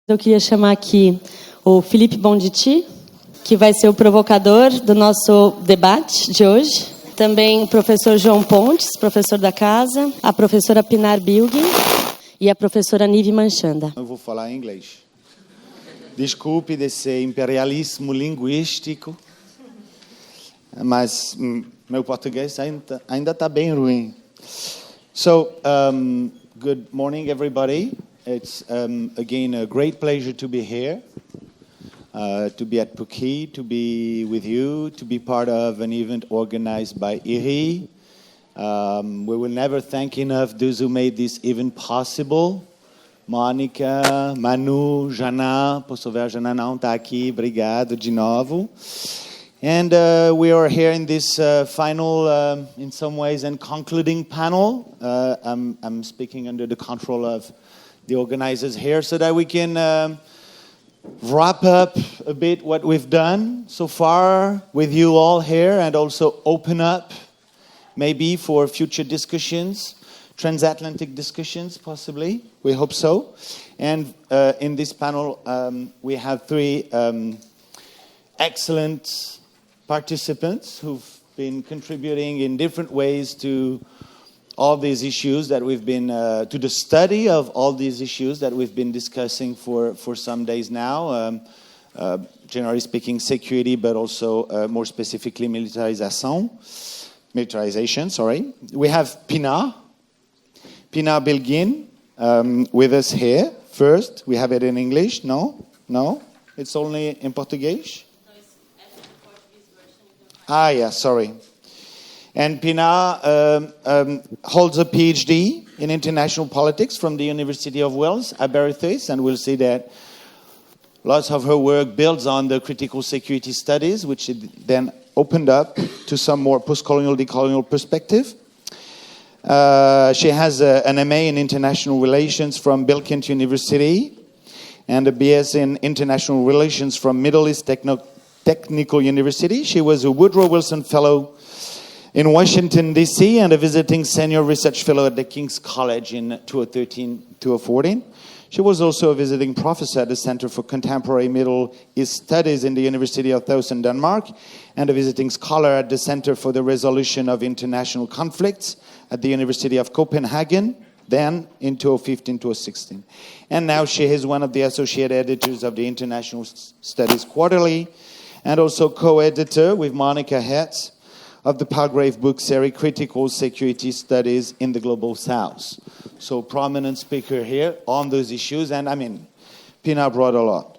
Eu queria chamar aqui o Felipe Bonditti, que vai ser o provocador do nosso debate de hoje. Também o professor João Pontes, professor da casa, a professora Pinar Bilgin e a professora Nive Manchanda. Eu vou falar em inglês. Desculpe desse imperialismo linguístico, mas meu português ainda está bem ruim. So, good morning, everybody. It's again a great pleasure to be here, to be at PUC-Rio, to be with you, to be part of an event organized by IRI. We will never thank enough those who made this event possible. Mônica, Manu, Jana, posso ver a Jana não está aqui, obrigado de novo. And we are here in this final, in some ways, and concluding panel. I'm speaking under the control of the organizers here so that we can wrap up a bit what we've done so far with you all here and also open up maybe for future discussions, transatlantic discussions possibly, we hope so. And in this panel we have three excellent participants who've been contributing in different ways to all these issues that we've been, to the study of all these issues that we've been discussing for some days now. Generally speaking, security, but also more specifically militarization. We have Pinar Bilgin with us here. First, we have it in English. No, it's only in Portuguese. Yeah, sorry. And Pinar holds a PhD in international politics from the University of Wales, Aberystwyth, and we'll see that lots of her work builds on the critical security studies, which it then opened up to some more post-colonial, decolonial perspective. She has an MA in international relations from Bilkent University and a BS in international relations from Middle East Technical University. She was a Woodrow Wilson Fellow in Washington, D.C., and a visiting senior research fellow at the King's College in 2013-2014. She was also a visiting professor at the Center for Contemporary Middle East Studies in the University of Towson, Denmark, and a visiting scholar at the Center for the Resolution of International Conflicts at the University of Copenhagen, then in 2015-2016. And now she is one of the associate editors of the International Studies Quarterly, and also co-editor with Monica Hetz of the Palgrave book series Critical Security Studies in the Global South. So prominent speaker here on those issues, and I mean, Pinar brought a lot.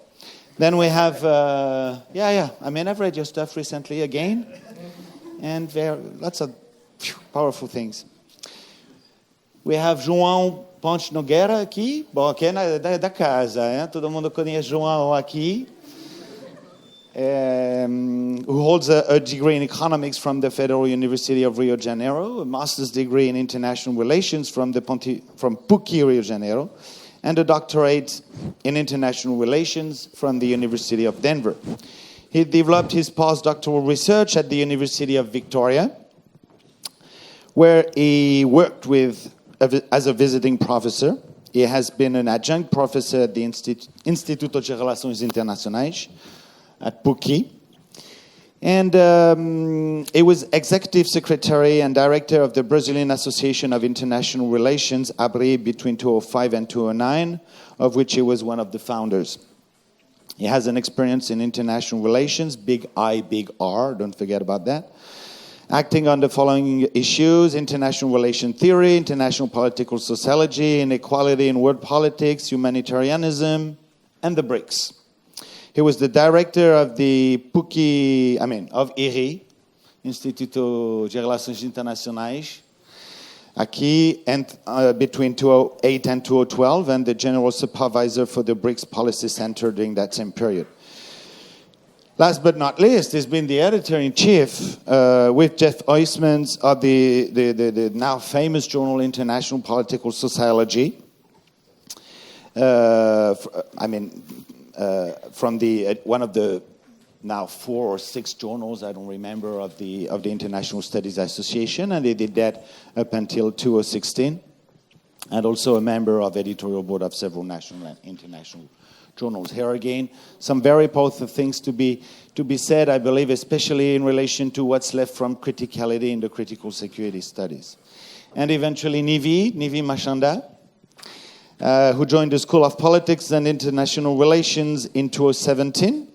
Then we have, I've read your stuff recently again, and there are lots of powerful things. We have João Pontes Nogueira aqui, bom, aqui é da casa, hein? Todo mundo conhece João aqui. Who holds a degree in economics from the Federal University of Rio de Janeiro, a master's degree in international relations from PUC-Rio de Janeiro, and a doctorate in international relations from the University of Denver. He developed his postdoctoral research at the University of Victoria, where he worked as a visiting professor. He has been an adjunct professor at the Instituto de Relações Internacionais, at PUC-Rio. And he was executive secretary and director of the Brazilian Association of International Relations, ABRI, between 2005 and 2009, of which he was one of the founders. He has an experience in international relations, big I, big R, don't forget about that, acting on the following issues: international relation theory, international political sociology, inequality in world politics, humanitarianism, and the BRICS. He was the director of the of IRI, Instituto de Relações Internacionais, aqui, and between 2008 and 2012, and the general supervisor for the BRICS Policy Center during that same period. Last but not least, he's been the editor-in-chief with Jeff Huysmans of the now famous journal International Political Sociology. From one of the now 4 or 6 journals, I don't remember, of the International Studies Association, and they did that up until 2016, and also a member of editorial board of several national and international journals. Here again, some very powerful things to be said, I believe, especially in relation to what's left from criticality in the critical security studies. And eventually Nivi Machanda, who joined the School of Politics and International Relations in 2017.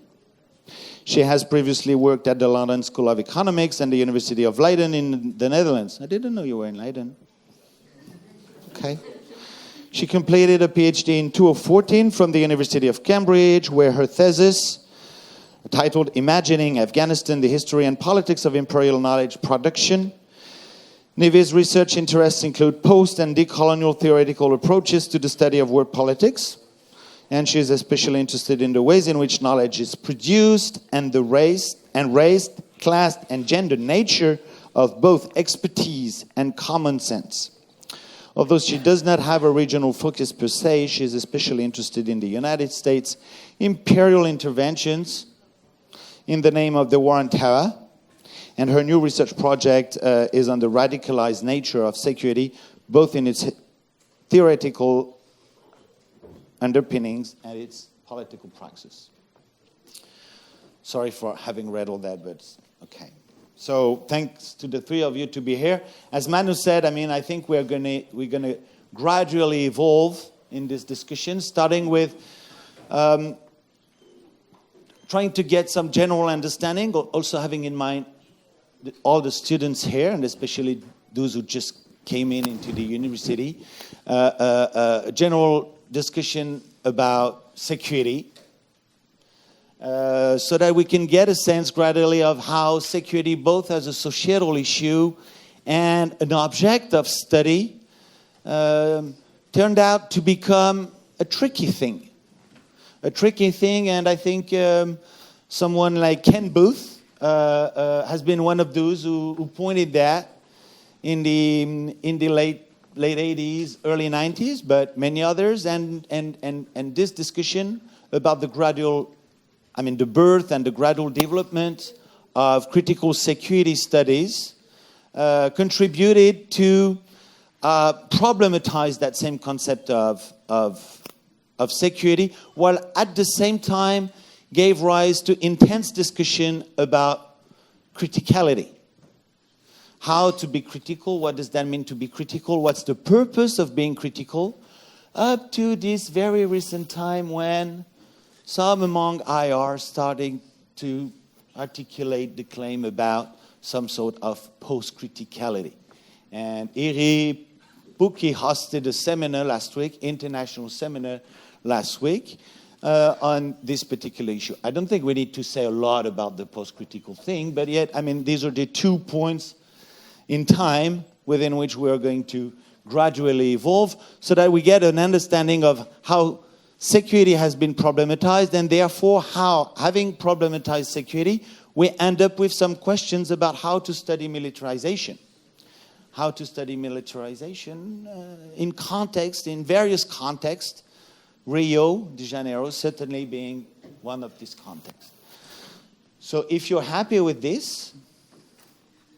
She has previously worked at the London School of Economics and the University of Leiden in the Netherlands. I didn't know you were in Leiden. Okay. She completed a PhD in 2014 from the University of Cambridge, where her thesis, titled Imagining Afghanistan, the History and Politics of Imperial Knowledge Production. Nivi's research interests include post- and decolonial theoretical approaches to the study of world politics, and she is especially interested in the ways in which knowledge is produced and the race, class, and gender nature of both expertise and common sense. Although she does not have a regional focus per se, she is especially interested in the United States imperial interventions in the name of the War on Terror. And her new research project is on the radicalized nature of security, both in its theoretical underpinnings and its political praxis. Sorry for having read all that, but okay. So thanks to the three of you to be here. As Manu said, I think we're gonna gradually evolve in this discussion, starting with trying to get some general understanding, also having in mind all the students here, and especially those who just came into the university, a general discussion about security, so that we can get a sense gradually of how security, both as a societal issue and an object of study, turned out to become a tricky thing. And I think someone like Ken Booth has been one of those who pointed that in the late 80s, early 90s, but many others, and this discussion about the birth and the gradual development of critical security studies contributed to problematize that same concept of security, while at the same time gave rise to intense discussion about criticality. How to be critical, what does that mean to be critical, what's the purpose of being critical, up to this very recent time when some among IR starting to articulate the claim about some sort of post-criticality. And Iri PUC-Rio hosted a seminar last week, international seminar last week, on this particular issue. I don't think we need to say a lot about the post-critical thing, but yet, these are the 2 points in time within which we are going to gradually evolve so that we get an understanding of how security has been problematized, and therefore how, having problematized security, we end up with some questions about how to study militarization. How to study militarization in context, in various contexts, Rio de Janeiro certainly being one of these contexts. So if you're happy with this,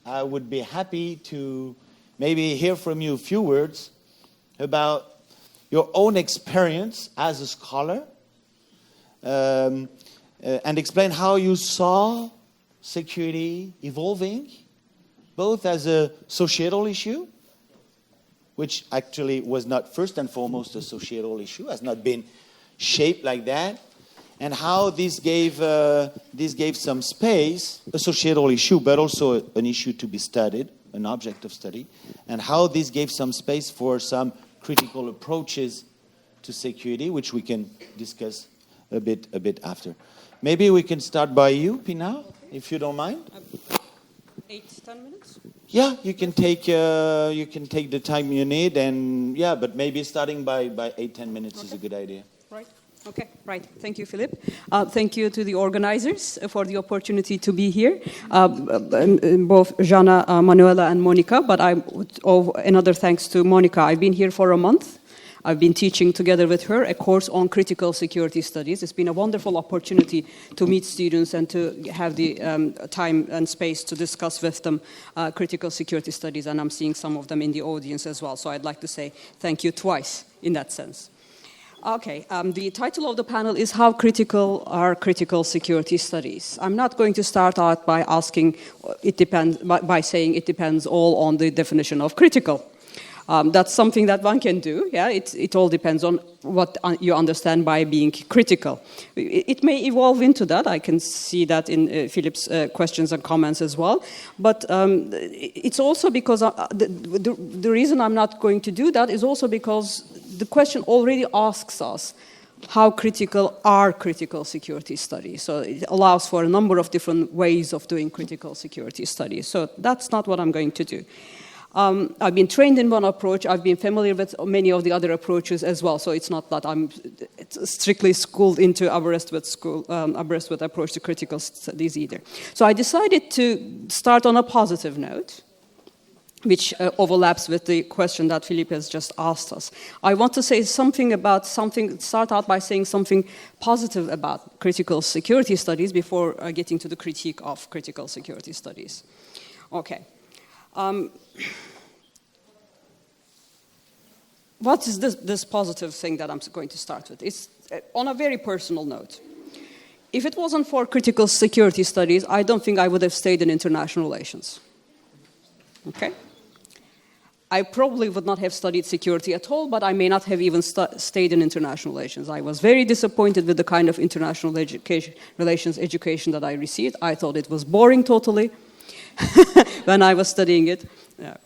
I would be happy to maybe hear from you a few words about your own experience as a scholar, and explain how you saw security evolving, both as a societal issue, which actually was not first and foremost a societal issue, has not been shaped like that, and how this gave some space, a societal issue, but also an issue to be studied, an object of study, and how this gave some space for some critical approaches to security, which we can discuss a bit after. Maybe we can start by you, Pina, if you don't mind. 8-10 minutes? Yeah, you can take the time you need, and but maybe starting by 8-10 minutes is a good idea. Right. Okay, right. Thank you, Philip. Thank you to the organizers for the opportunity to be here, both Jana, Manuela, and Monica, but I owe another thanks to Monica. I've been here for a month. I've been teaching together with her a course on critical security studies. It's been a wonderful opportunity to meet students and to have the time and space to discuss with them critical security studies, and I'm seeing some of them in the audience as well. So I'd like to say thank you twice in that sense. Okay, the title of the panel is How Critical Are Critical Security Studies? I'm not going to start out by asking, by saying it depends all on the definition of critical. That's something that one can do, yeah? It all depends on what you understand by being critical. It may evolve into that. I can see that in Philip's questions and comments as well. But it's also because the reason I'm not going to do that is also because the question already asks us how critical are critical security studies. So it allows for a number of different ways of doing critical security studies. So that's not what I'm going to do. I've been trained in one approach. I've been familiar with many of the other approaches as well. So it's not that I'm strictly schooled into abreast with approach to critical studies either. So I decided to start on a positive note, which overlaps with the question that Philippe has just asked us. I want to say start out by saying something positive about critical security studies before getting to the critique of critical security studies. Okay. What is this positive thing that I'm going to start with? It's on a very personal note. If it wasn't for critical security studies, I don't think I would have stayed in international relations. Okay? I probably would not have studied security at all, but I may not have even stayed in international relations. I was very disappointed with the kind of international relations education that I received. I thought it was boring totally when I was studying it.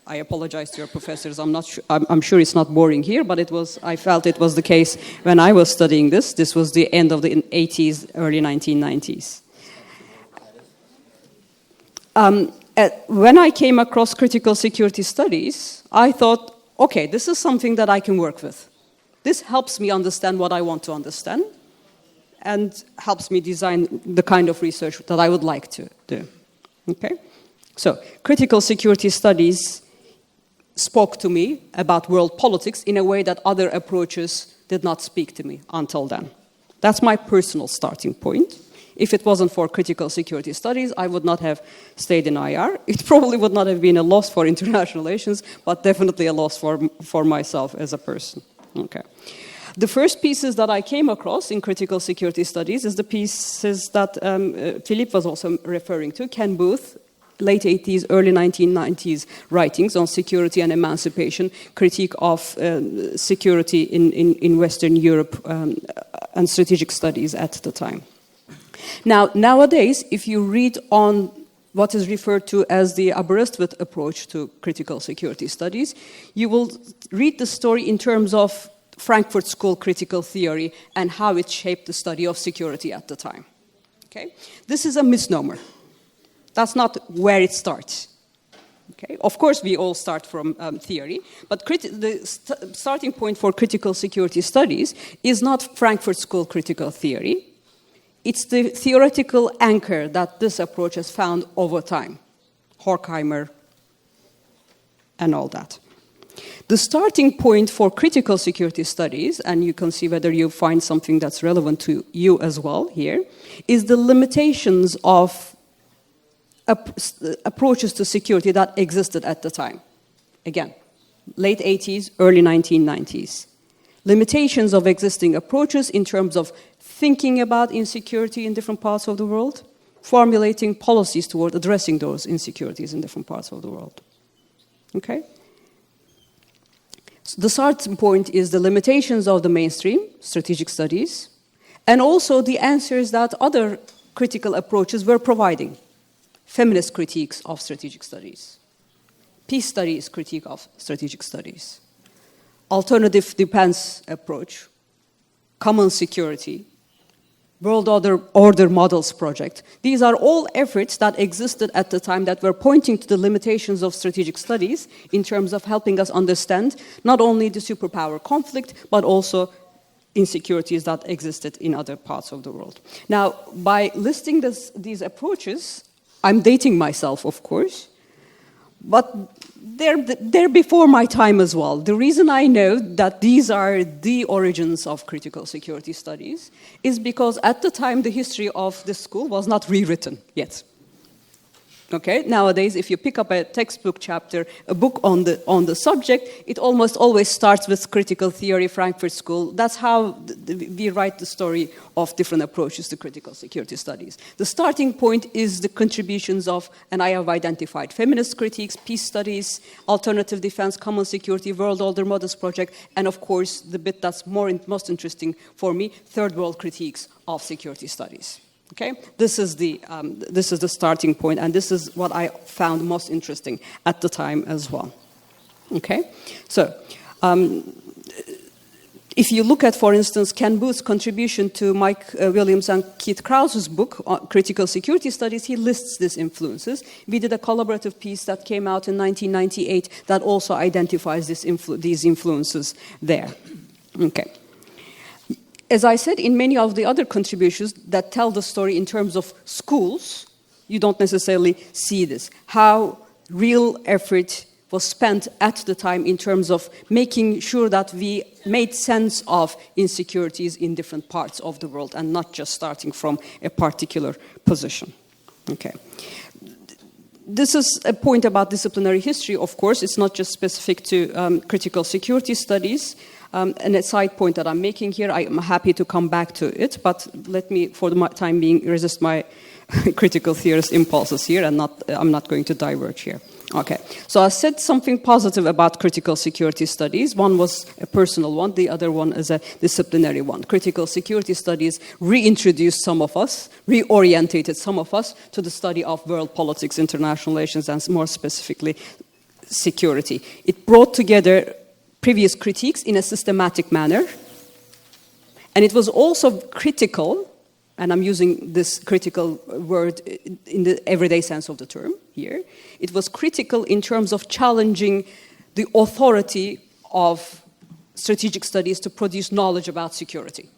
I apologize to your professors. I'm sure it's not boring here, but I felt it was the case when I was studying this. This was the end of the 80s, early 1990s. When I came across critical security studies, I thought, okay, this is something that I can work with. This helps me understand what I want to understand and helps me design the kind of research that I would like to do. Okay? So, critical security studies spoke to me about world politics in a way that other approaches did not speak to me until then. That's my personal starting point. If it wasn't for critical security studies, I would not have stayed in IR. It probably would not have been a loss for international relations, but definitely a loss for myself as a person. Okay. The first pieces that I came across in critical security studies is the pieces that Philippe was also referring to, Ken Booth, late 80s, early 1990s writings on security and emancipation, critique of security in Western Europe and strategic studies at the time. Now, nowadays, if you read on what is referred to as the Aberystwyth approach to critical security studies, you will read the story in terms of Frankfurt School critical theory and how it shaped the study of security at the time. Okay? This is a misnomer. That's not where it starts. Okay? Of course, we all start from theory, but the starting point for critical security studies is not Frankfurt School critical theory. It's the theoretical anchor that this approach has found over time. Horkheimer and all that. The starting point for critical security studies, and you can see whether you find something that's relevant to you as well here, is the limitations of approaches to security that existed at the time. Again, late 80s, early 1990s. Limitations of existing approaches in terms of thinking about insecurity in different parts of the world, formulating policies toward addressing those insecurities in different parts of the world. Okay? So the starting point is the limitations of the mainstream, strategic studies, and also the answers that other critical approaches were providing. Feminist critiques of strategic studies, peace studies critique of strategic studies, alternative defense approach, common security, world order models project. These are all efforts that existed at the time that were pointing to the limitations of strategic studies in terms of helping us understand not only the superpower conflict, but also insecurities that existed in other parts of the world. Now, by listing these approaches, I'm dating myself, of course, but they're before my time as well. The reason I know that these are the origins of critical security studies is because at the time the history of this school was not rewritten yet. Okay, nowadays, if you pick up a textbook chapter, a book on the subject, it almost always starts with critical theory, Frankfurt School. That's how we write the story of different approaches to critical security studies. The starting point is the contributions of, and I have identified, feminist critiques, peace studies, alternative defense, common security, world order models project, and of course, the bit that's most interesting for me, third world critiques of security studies. Okay, this is the starting point, and this is what I found most interesting at the time as well. Okay, so if you look at, for instance, Ken Booth's contribution to Mike Williams and Keith Krause's book, Critical Security Studies, he lists these influences. We did a collaborative piece that came out in 1998 that also identifies these influences there. Okay. As I said, in many of the other contributions that tell the story in terms of schools, you don't necessarily see this. How real effort was spent at the time in terms of making sure that we made sense of insecurities in different parts of the world and not just starting from a particular position. Okay. This is a point about disciplinary history, of course. It's not just specific to critical security studies. And a side point that I'm making here, I'm happy to come back to it, but let me, for the time being, resist my critical theorist impulses here, and I'm not going to diverge here. Okay, so I said something positive about critical security studies. One was a personal one, the other one is a disciplinary one. Critical security studies reintroduced some of us, reorientated some of us to the study of world politics, international relations, and more specifically, security. It brought together previous critiques in a systematic manner. And it was also critical, and I'm using this critical word in the everyday sense of the term here. It was critical in terms of challenging the authority of strategic studies to produce knowledge about security.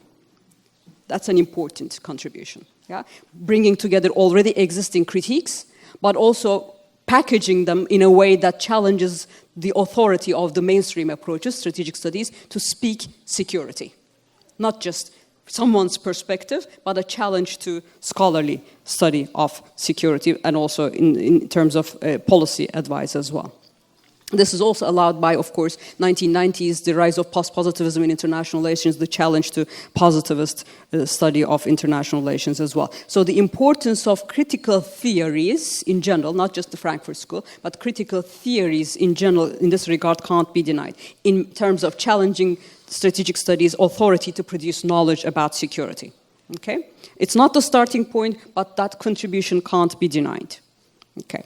That's an important contribution. Yeah? Bringing together already existing critiques, but also packaging them in a way that challenges the authority of the mainstream approaches, strategic studies, to speak security. Not just someone's perspective, but a challenge to scholarly study of security and also in terms of policy advice as well. This is also allowed by, of course, 1990s, the rise of post-positivism in international relations, the challenge to positivist study of international relations as well. So the importance of critical theories in general, not just the Frankfurt School, but critical theories in general in this regard can't be denied in terms of challenging strategic studies' authority to produce knowledge about security. Okay? It's not the starting point, but that contribution can't be denied. Okay.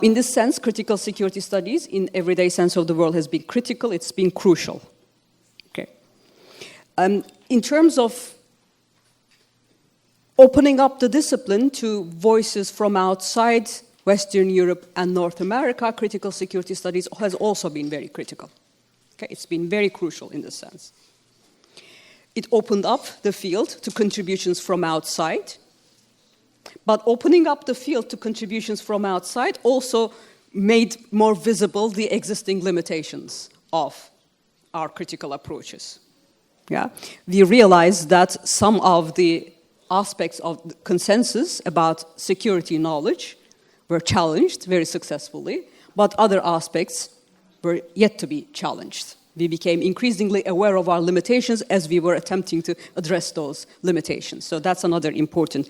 In this sense, critical security studies, in everyday sense of the word, has been critical, it's been crucial. Okay. In terms of opening up the discipline to voices from outside Western Europe and North America, critical security studies has also been very critical. Okay. It's been very crucial in this sense. It opened up the field to contributions from outside. But opening up the field to contributions from outside also made more visible the existing limitations of our critical approaches. Yeah? We realized that some of the aspects of the consensus about security knowledge were challenged very successfully, but other aspects were yet to be challenged. We became increasingly aware of our limitations as we were attempting to address those limitations. So that's another important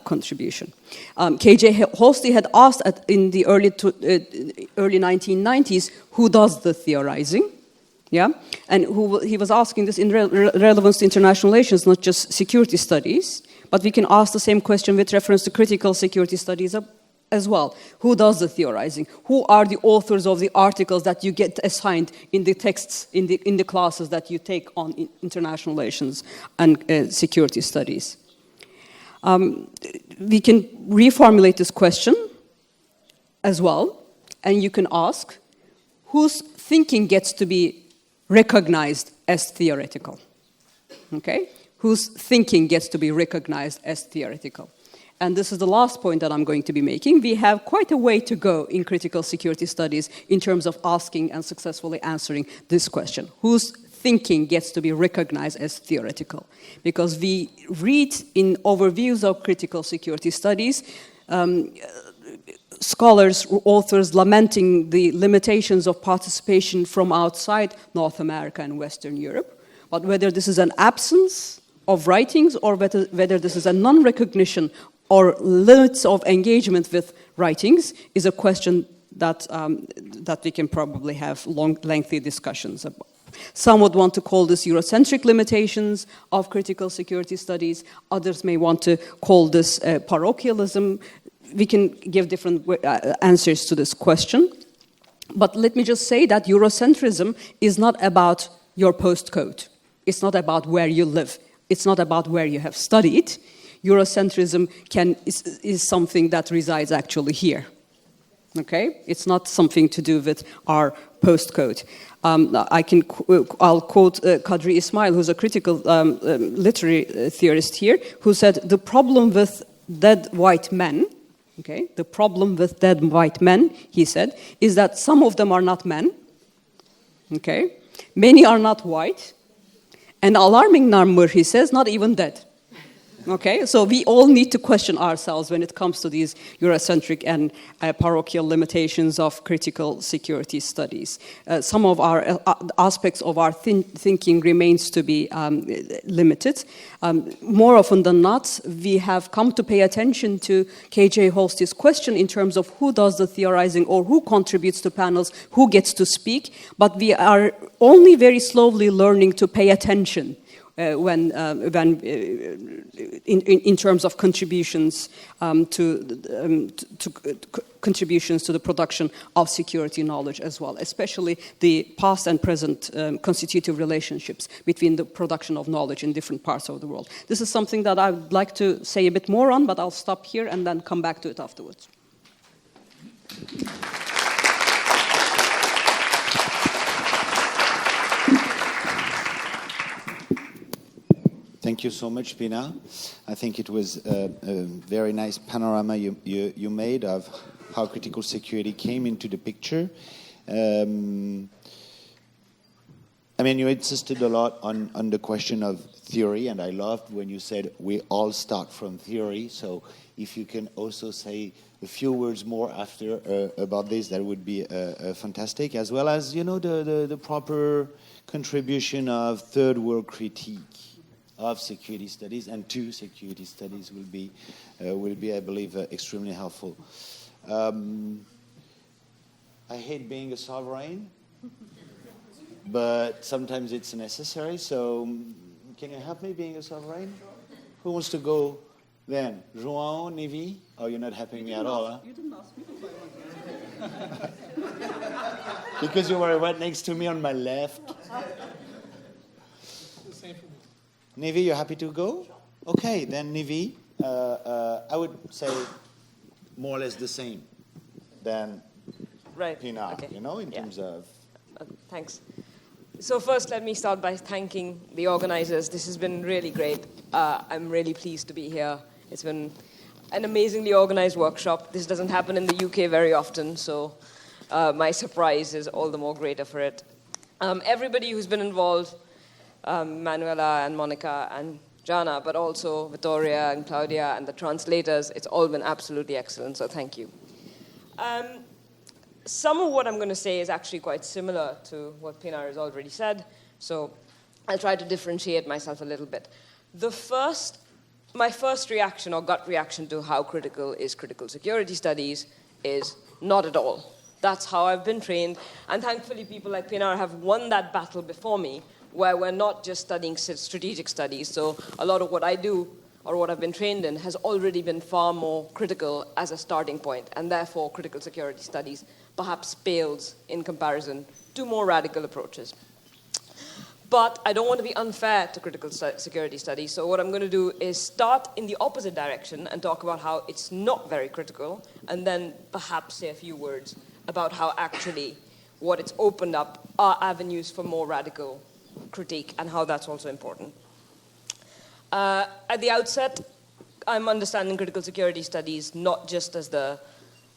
contribution. K.J. Holsty had asked in the early 1990s, who does the theorizing? Yeah, and he was asking this in relevance to international relations, not just security studies, but we can ask the same question with reference to critical security studies as well. Who does the theorizing? Who are the authors of the articles that you get assigned in the texts, in the classes that you take on international relations and security studies? We can reformulate this question as well, and you can ask, whose thinking gets to be recognized as theoretical? Okay? Whose thinking gets to be recognized as theoretical? And this is the last point that I'm going to be making. We have quite a way to go in critical security studies in terms of asking and successfully answering this question. Whose thinking gets to be recognized as theoretical? Because we read in overviews of critical security studies scholars, authors lamenting the limitations of participation from outside North America and Western Europe, but whether this is an absence of writings or whether this is a non-recognition or limits of engagement with writings is a question that we can probably have lengthy discussions about. Some would want to call this Eurocentric limitations of critical security studies. Others may want to call this parochialism. We can give different answers to this question. But let me just say that Eurocentrism is not about your postcode. It's not about where you live. It's not about where you have studied. Eurocentrism is something that resides actually here. Okay? It's not something to do with our postcode. I'll quote Kadri Ismail, who's a critical literary theorist here, who said, the problem with dead white men, okay, the problem with dead white men, he said, is that some of them are not men, okay, many are not white, an alarming number, he says, not even dead. Okay, so we all need to question ourselves when it comes to these Eurocentric and parochial limitations of critical security studies. Some of our aspects of our thinking remains to be limited. More often than not, we have come to pay attention to KJ Holst's question in terms of who does the theorizing or who contributes to panels, who gets to speak, but we are only very slowly learning to pay attention in terms of contributions contributions to the production of security knowledge as well, especially the past and present constitutive relationships between the production of knowledge in different parts of the world. This is something that I would like to say a bit more on, but I'll stop here and then come back to it afterwards. Thank you so much, Pina. I think it was a very nice panorama you made of how critical security came into the picture. I mean, you insisted a lot on the question of theory, and I loved when you said we all start from theory. So if you can also say a few words more after about this, that would be fantastic, as well as, you know, the proper contribution of third world critique of security studies and to security studies will be, I believe, extremely helpful. I hate being a sovereign, but sometimes it's necessary. So, can you help me being a sovereign? Who wants to go then? João, Nivi? Oh, you're not helping me at all, huh? You didn't ask me to play. Because you were right next to me on my left. Nivi, you're happy to go? Okay, then Nivi, I would say more or less the same than Pina, okay. You know, in terms of... Thanks. So first, let me start by thanking the organizers. This has been really great. I'm really pleased to be here. It's been an amazingly organized workshop. This doesn't happen in the UK very often, so my surprise is all the more greater for it. Everybody who's been involved, Manuela and Monica and Jana, but also Vittoria and Claudia and the translators, it's all been absolutely excellent, so thank you. Some of what I'm going to say is actually quite similar to what Pinar has already said, so I'll try to differentiate myself a little bit. My first reaction or gut reaction to how critical is critical security studies is not at all. That's how I've been trained, and thankfully people like Pinar have won that battle before me, where we're not just studying strategic studies. So a lot of what I do, or what I've been trained in, has already been far more critical as a starting point, and therefore critical security studies perhaps pales in comparison to more radical approaches. But I don't want to be unfair to critical security studies, so what I'm going to do is start in the opposite direction and talk about how it's not very critical, and then perhaps say a few words about how actually what it's opened up are avenues for more radical critique and how that's also important. At the outset, I'm understanding critical security studies not just as the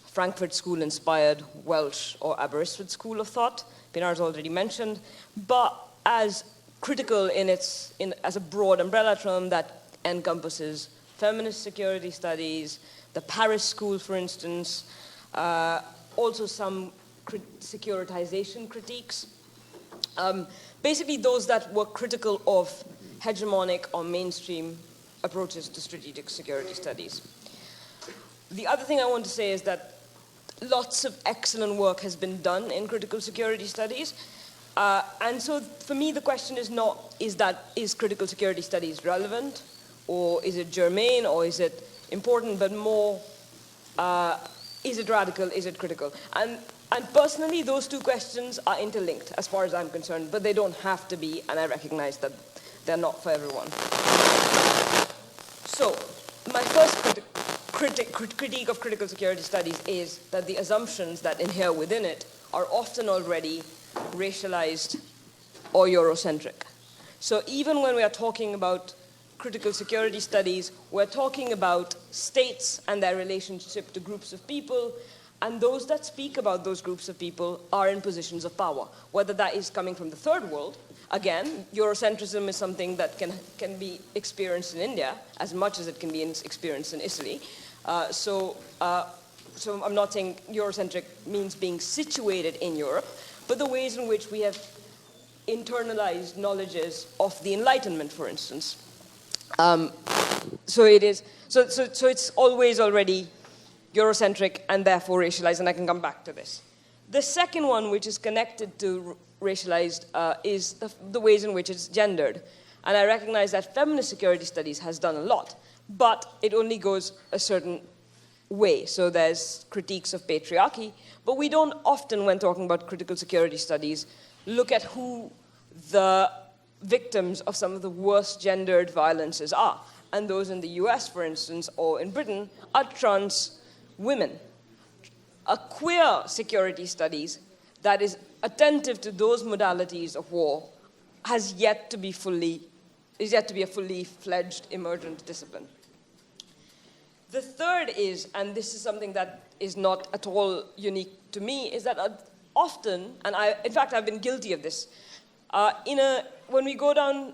Frankfurt School-inspired Welsh or Aberystwyth school of thought, Pinar's already mentioned, but as critical as a broad umbrella term that encompasses feminist security studies, the Paris School, for instance, also some securitization critiques. Basically those that were critical of hegemonic or mainstream approaches to strategic security studies. The other thing I want to say is that lots of excellent work has been done in critical security studies. And so for me, the question is not, is critical security studies relevant, or is it germane, or is it important, but more, is it radical, is it critical? And personally, those two questions are interlinked as far as I'm concerned, but they don't have to be, and I recognize that they're not for everyone. So my first critique of critical security studies is that the assumptions that inhere within it are often already racialized or Eurocentric. So even when we are talking about critical security studies, we're talking about states and their relationship to groups of people, and those that speak about those groups of people are in positions of power, whether that is coming from the third world. Again, Eurocentrism is something that can be experienced in India as much as it can be experienced in Italy. So I'm not saying Eurocentric means being situated in Europe, but the ways in which we have internalized knowledges of the Enlightenment, for instance. So it's always already Eurocentric and therefore racialized, and I can come back to this. The second one, which is connected to racialized, is the ways in which it's gendered. And I recognize that feminist security studies has done a lot, but it only goes a certain way. So there's critiques of patriarchy, but we don't often, when talking about critical security studies, look at who the victims of some of the worst gendered violences are. And those in the US, for instance, or in Britain, are trans women. A queer security studies that is attentive to those modalities of war is yet to be a fully fledged emergent discipline. The third is, and this is something that is not at all unique to me, is that often, and in fact I've been guilty of this, when we go down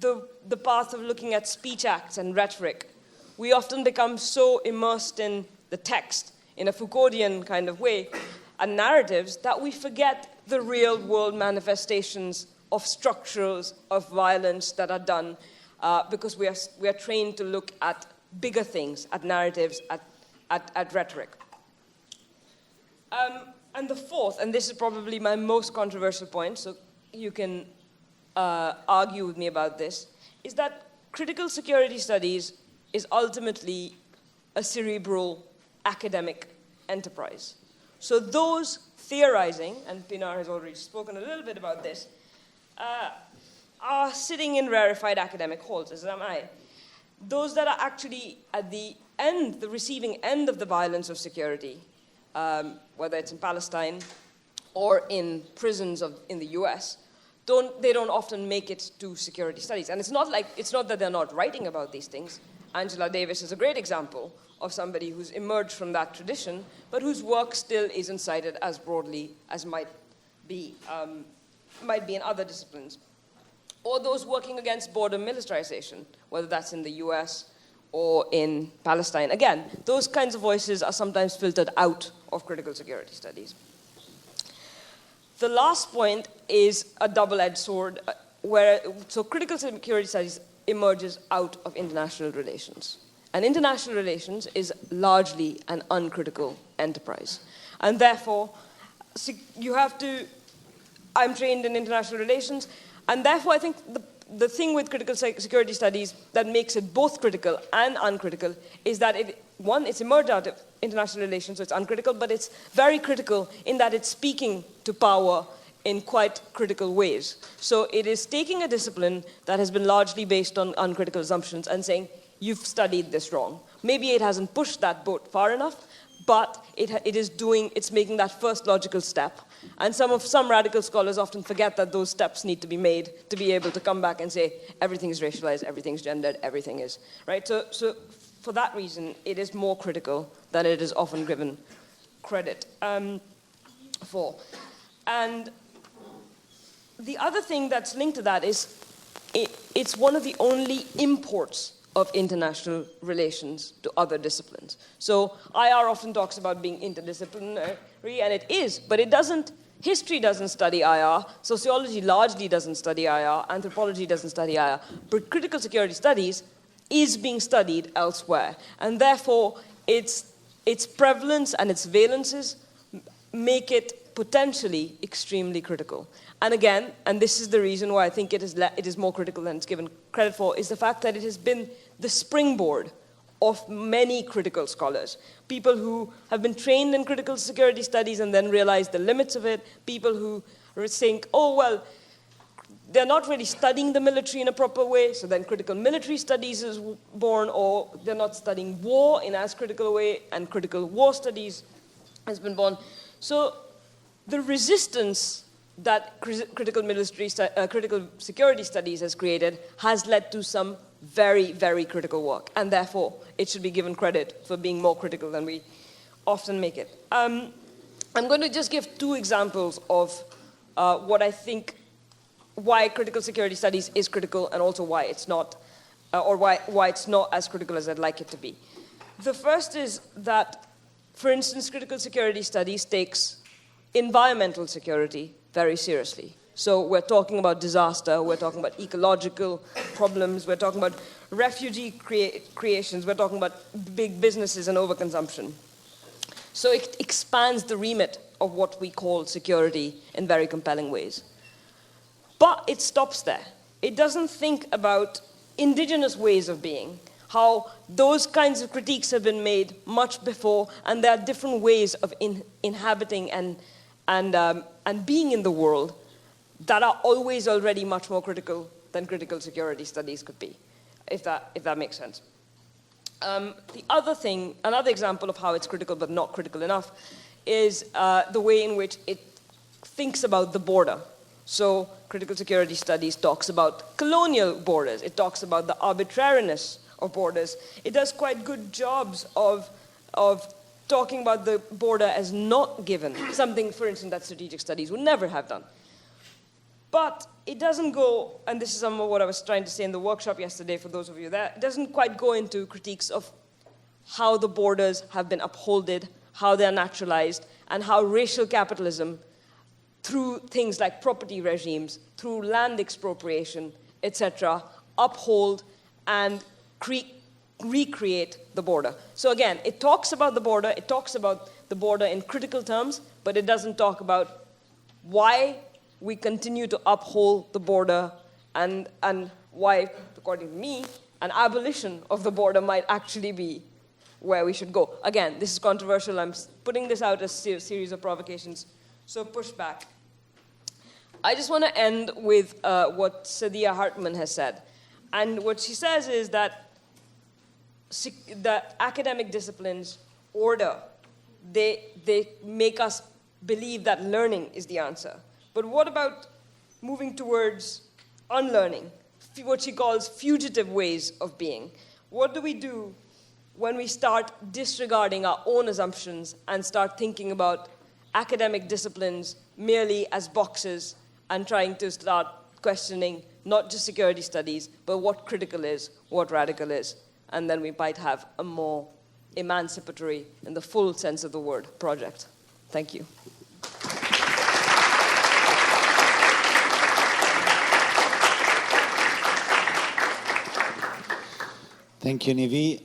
the path of looking at speech acts and rhetoric, we often become so immersed in the text in a Foucauldian kind of way and narratives that we forget the real world manifestations of structures of violence that are done because we are trained to look at bigger things, at narratives, at rhetoric. And the fourth, and this is probably my most controversial point, so you can argue with me about this, is that critical security studies is ultimately a cerebral academic enterprise. So those theorizing, and Pinar has already spoken a little bit about this, are sitting in rarefied academic halls, as am I. Those that are actually at the end, the receiving end of the violence of security, whether it's in Palestine or in prisons in the US, they don't often make it to security studies. And it's not that they're not writing about these things. Angela Davis is a great example of somebody who's emerged from that tradition, but whose work still isn't cited as broadly as might be in other disciplines. Or those working against border militarization, whether that's in the US or in Palestine. Again, those kinds of voices are sometimes filtered out of critical security studies. The last point is a double-edged sword, so critical security studies emerges out of international relations. And international relations is largely an uncritical enterprise. And therefore, I'm trained in international relations, and therefore I think the thing with critical security studies that makes it both critical and uncritical is that it's emerged out of international relations, so it's uncritical, but it's very critical in that it's speaking to power in quite critical ways. So it is taking a discipline that has been largely based on uncritical assumptions and saying, you've studied this wrong. Maybe it hasn't pushed that boat far enough, but it's making that first logical step. And some radical scholars often forget that those steps need to be made to be able to come back and say, everything is racialized, everything's gendered, everything is, right? So for that reason, it is more critical than it is often given credit for. And the other thing that's linked to that is it's one of the only imports of international relations to other disciplines. So IR often talks about being interdisciplinary, and it is, but it doesn't. History doesn't study IR, sociology largely doesn't study IR, anthropology doesn't study IR, but critical security studies is being studied elsewhere. And therefore, its prevalence and its valences make it potentially extremely critical. And again, and this is the reason why I think it is more critical than it's given credit for, is the fact that it has been the springboard of many critical scholars. People who have been trained in critical security studies and then realize the limits of it. People who think, oh, well, they're not really studying the military in a proper way, so then critical military studies is born, or they're not studying war in as critical a way, and critical war studies has been born. So the resistance that critical security studies has created has led to some very, very critical work, and therefore it should be given credit for being more critical than we often make it. I'm going to just give two examples of what I think, why critical security studies is critical, and also why it's not, or why it's not as critical as I'd like it to be. The first is that, for instance, critical security studies takes environmental security very seriously. So we're talking about disaster, we're talking about ecological problems, we're talking about refugee creations, we're talking about big businesses and overconsumption. So it expands the remit of what we call security in very compelling ways. But it stops there. It doesn't think about indigenous ways of being, how those kinds of critiques have been made much before, and there are different ways of inhabiting and being in the world that are always already much more critical than critical security studies could be, if that makes sense. The other thing, another example of how it's critical but not critical enough, is the way in which it thinks about the border. So critical security studies talks about colonial borders. It talks about the arbitrariness of borders. It does quite good jobs of talking about the border as not given, something, for instance, that strategic studies would never have done. But it doesn't go, and this is some of what I was trying to say in the workshop yesterday for those of you there, it doesn't quite go into critiques of how the borders have been upholded, how they're naturalized, and how racial capitalism, through things like property regimes, through land expropriation, etc., uphold and recreate the border. So again, it talks about the border in critical terms, but it doesn't talk about why we continue to uphold the border and why, according to me, an abolition of the border might actually be where we should go. Again, this is controversial. I'm putting this out as a series of provocations, so push back. I just want to end with what Saidiya Hartman has said. And what she says is that academic disciplines order. They make us believe that learning is the answer. But what about moving towards unlearning, what she calls fugitive ways of being? What do we do when we start disregarding our own assumptions and start thinking about academic disciplines merely as boxes and trying to start questioning not just security studies, but what critical is, what radical is? And then we might have a more emancipatory, in the full sense of the word, project. Thank you. Thank you, Nivi.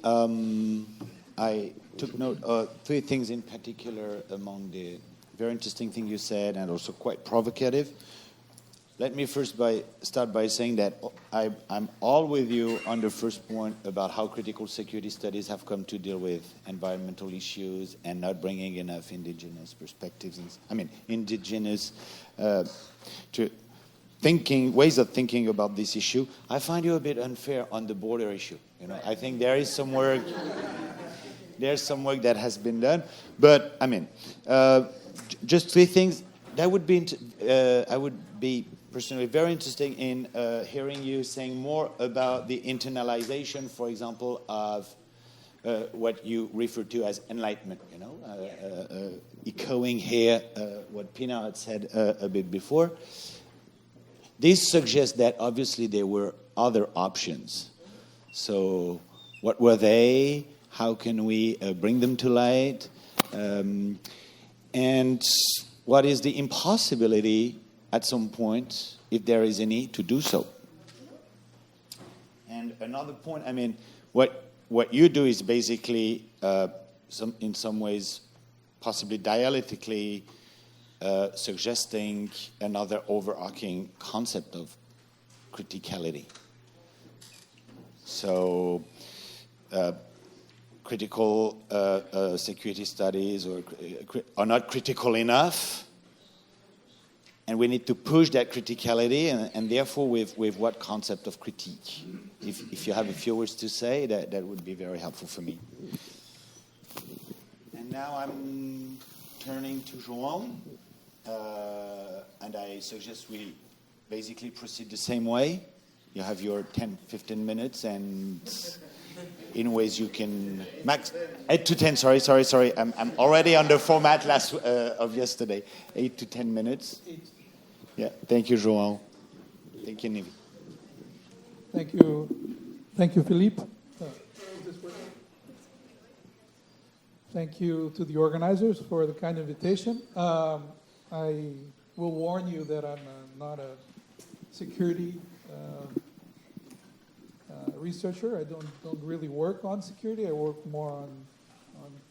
I took note of three things in particular among the very interesting thing you said and also quite provocative. Let me first start by saying that I'm all with you on the first point about how critical security studies have come to deal with environmental issues and not bringing enough indigenous perspectives. Indigenous ways of thinking about this issue. I find you a bit unfair on the border issue. I think there is some work. There's some work that has been done, but just three things. That would be. I would be personally very interested in hearing you saying more about the internalization, for example, of what you refer to as enlightenment. Echoing here what Pina had said a bit before. This suggests that obviously there were other options. So what were they? How can we bring them to light? And what is the impossibility at some point, if there is any, to do so? And another point, I mean, what you do is basically, in some ways, possibly dialectically suggesting another overarching concept of criticality. So, critical security studies are not critical enough, and we need to push that criticality, and therefore with what concept of critique? If you have a few words to say, that would be very helpful for me. And now I'm turning to João, and I suggest we basically proceed the same way. You have your 10-15 minutes, and in ways you can... 8 to 10, sorry. I'm already on the format of yesterday. 8 to 10 minutes. Yeah, thank you, João. Thank you, Nivi. Thank you, Philippe. Thank you to the organizers for the kind invitation. I will warn you that I'm not a security researcher. I don't really work on security. I work more on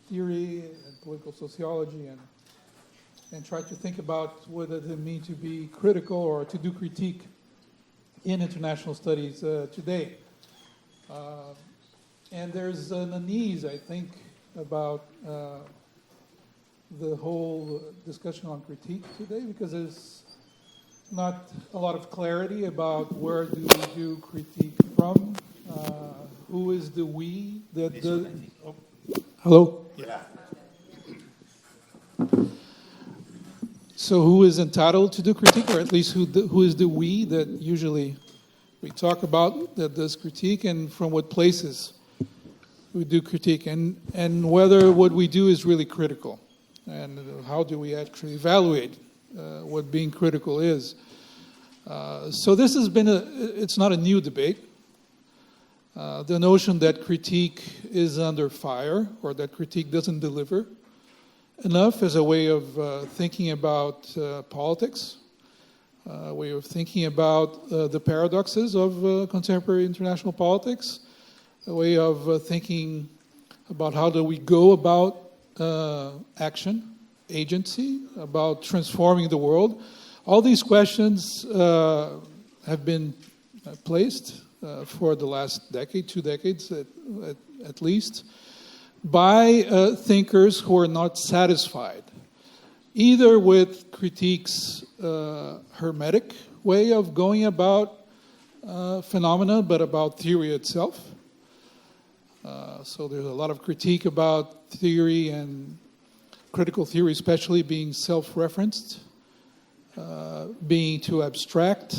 theory and political sociology and try to think about what does it mean to be critical or to do critique in international studies today. And there's an unease, I think, about the whole discussion on critique today, because there's not a lot of clarity about where do we do critique from, who is the we, hello? Yeah. So who is entitled to do critique, or at least who is the we that usually we talk about that does critique, and from what places we do critique, and whether what we do is really critical, and how do we actually evaluate what being critical is. So this has been it's not a new debate. The notion that critique is under fire, or that critique doesn't deliver enough as a way of thinking about politics, a way of thinking about the paradoxes of contemporary international politics, a way of thinking about how do we go about action, agency, about transforming the world. All these questions have been placed for the last decade, 2 decades at least, by thinkers who are not satisfied, either with critique's hermetic way of going about phenomena, but about theory itself. So there's a lot of critique about theory, and critical theory especially being self-referenced, being too abstract,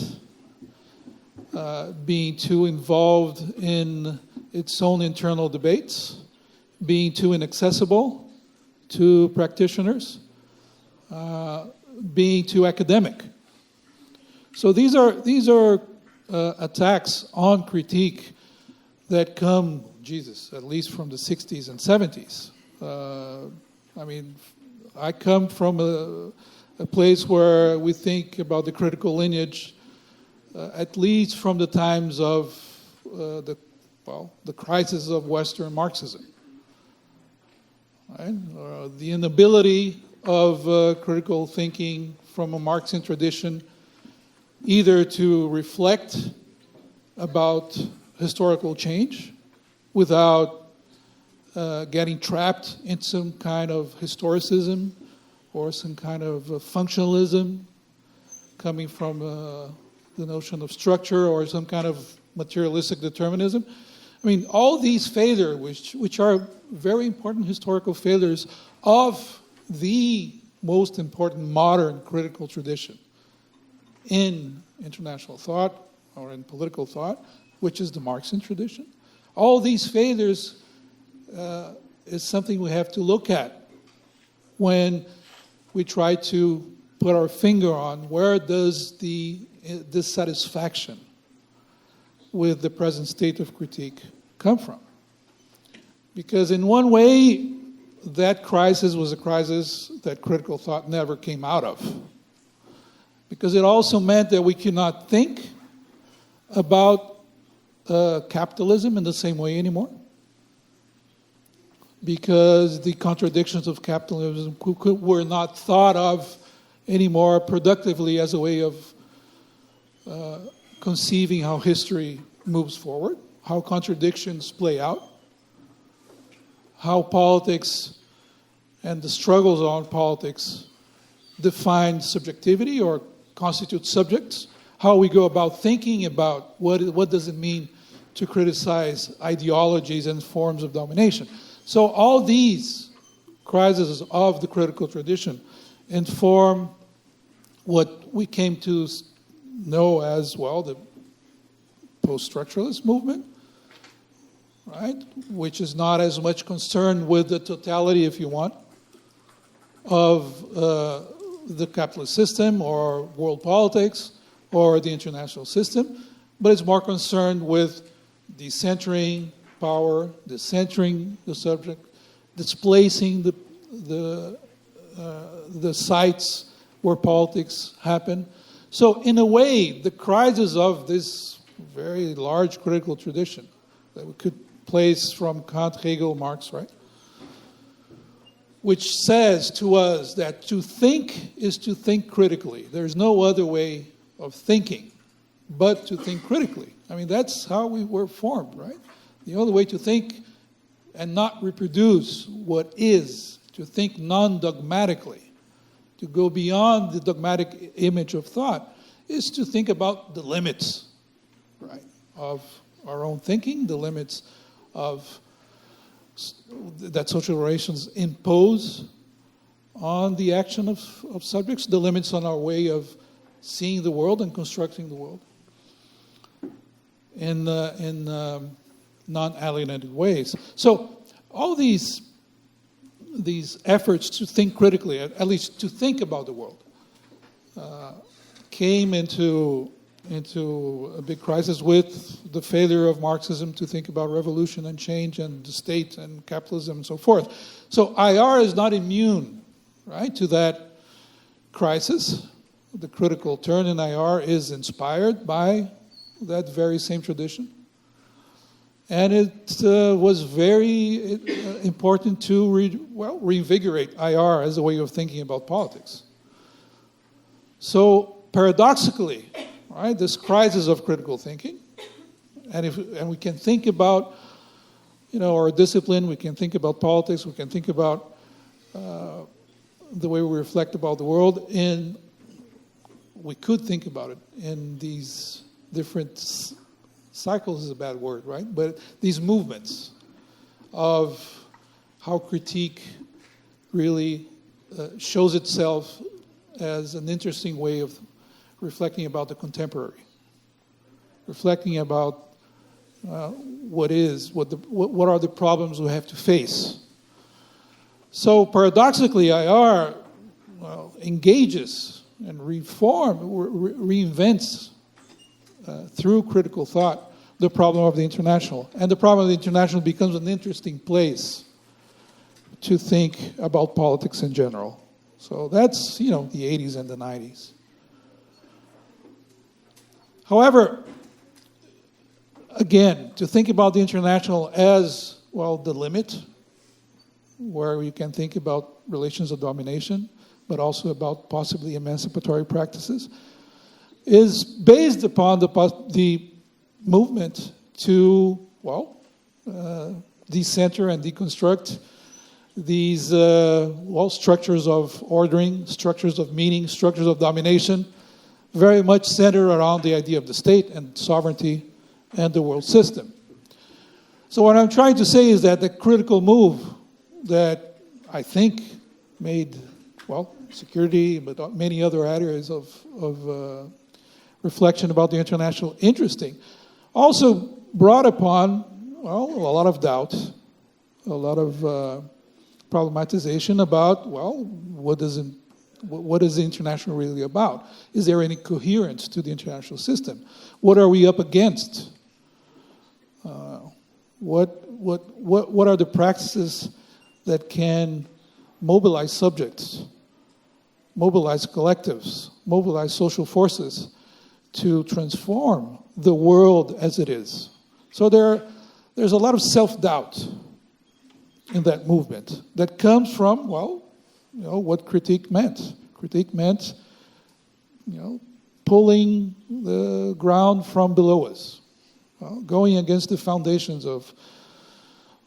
being too involved in its own internal debates, being too inaccessible to practitioners, being too academic. So these are attacks on critique that come, at least from the 60s and 70s. I come from a place where we think about the critical lineage, at least from the times of the crisis of Western Marxism. Right? The inability of critical thinking from a Marxian tradition either to reflect about historical change without getting trapped in some kind of historicism or some kind of functionalism coming from the notion of structure or some kind of materialistic determinism. All these failures, which are very important historical failures of the most important modern critical tradition in international thought or in political thought, which is the Marxian tradition. All these failures is something we have to look at when we try to put our finger on where does the dissatisfaction with the present state of critique come from? Because in one way, that crisis was a crisis that critical thought never came out of. Because it also meant that we cannot think about capitalism in the same way anymore. Because the contradictions of capitalism were not thought of anymore productively as a way of conceiving how history moves forward, how contradictions play out, how politics and the struggles on politics define subjectivity or constitute subjects, how we go about thinking about what does it mean to criticize ideologies and forms of domination. So all these crises of the critical tradition inform what we came to know as, well, the post-structuralist movement, right? Which is not as much concerned with the totality, if you want, of the capitalist system or world politics or the international system, but it's more concerned with decentering power, decentering the subject, displacing the sites where politics happen. So in a way, the crisis of this very large critical tradition that we could place from Kant, Hegel, Marx, right? Which says to us that to think is to think critically. There's no other way of thinking but to think critically. I mean, that's how we were formed, right? The only way to think and not reproduce what is, to think non-dogmatically, to go beyond the dogmatic image of thought, is to think about the limits, right, of our own thinking, the limits of that social relations impose on the action of subjects, the limits on our way of seeing the world and constructing the world in non-alienated ways. So all these efforts to think critically, at least to think about the world, came into a big crisis with the failure of Marxism to think about revolution and change and the state and capitalism and so forth. So IR is not immune, right, to that crisis. The critical turn in IR is inspired by that very same tradition. And it was very important to reinvigorate IR as a way of thinking about politics. So paradoxically, right, this crisis of critical thinking, and we can think about, our discipline, we can think about politics, we can think about the way we reflect about the world, and we could think about it in these different cycles is a bad word, right? But these movements of how critique really shows itself as an interesting way of reflecting about the contemporary, reflecting about what are the problems we have to face. So paradoxically, IR engages and reinvents through critical thought the problem of the international. And the problem of the international becomes an interesting place to think about politics in general. So that's, the 80s and the 90s. However, again, to think about the international as, the limit, where you can think about relations of domination, but also about possibly emancipatory practices, is based upon the movement to, decenter and deconstruct these, structures of ordering, structures of meaning, structures of domination, very much centered around the idea of the state and sovereignty and the world system. So what I'm trying to say is that the critical move that I think made, security, but many other areas of reflection about the international interesting, also brought upon, a lot of doubt, a lot of problematization about, what is the international really about? Is there any coherence to the international system? What are we up against? What are the practices that can mobilize subjects, mobilize collectives, mobilize social forces to transform the world as it is? So there's a lot of self-doubt in that movement that comes from, what critique meant. Critique meant, pulling the ground from below us, going against the foundations of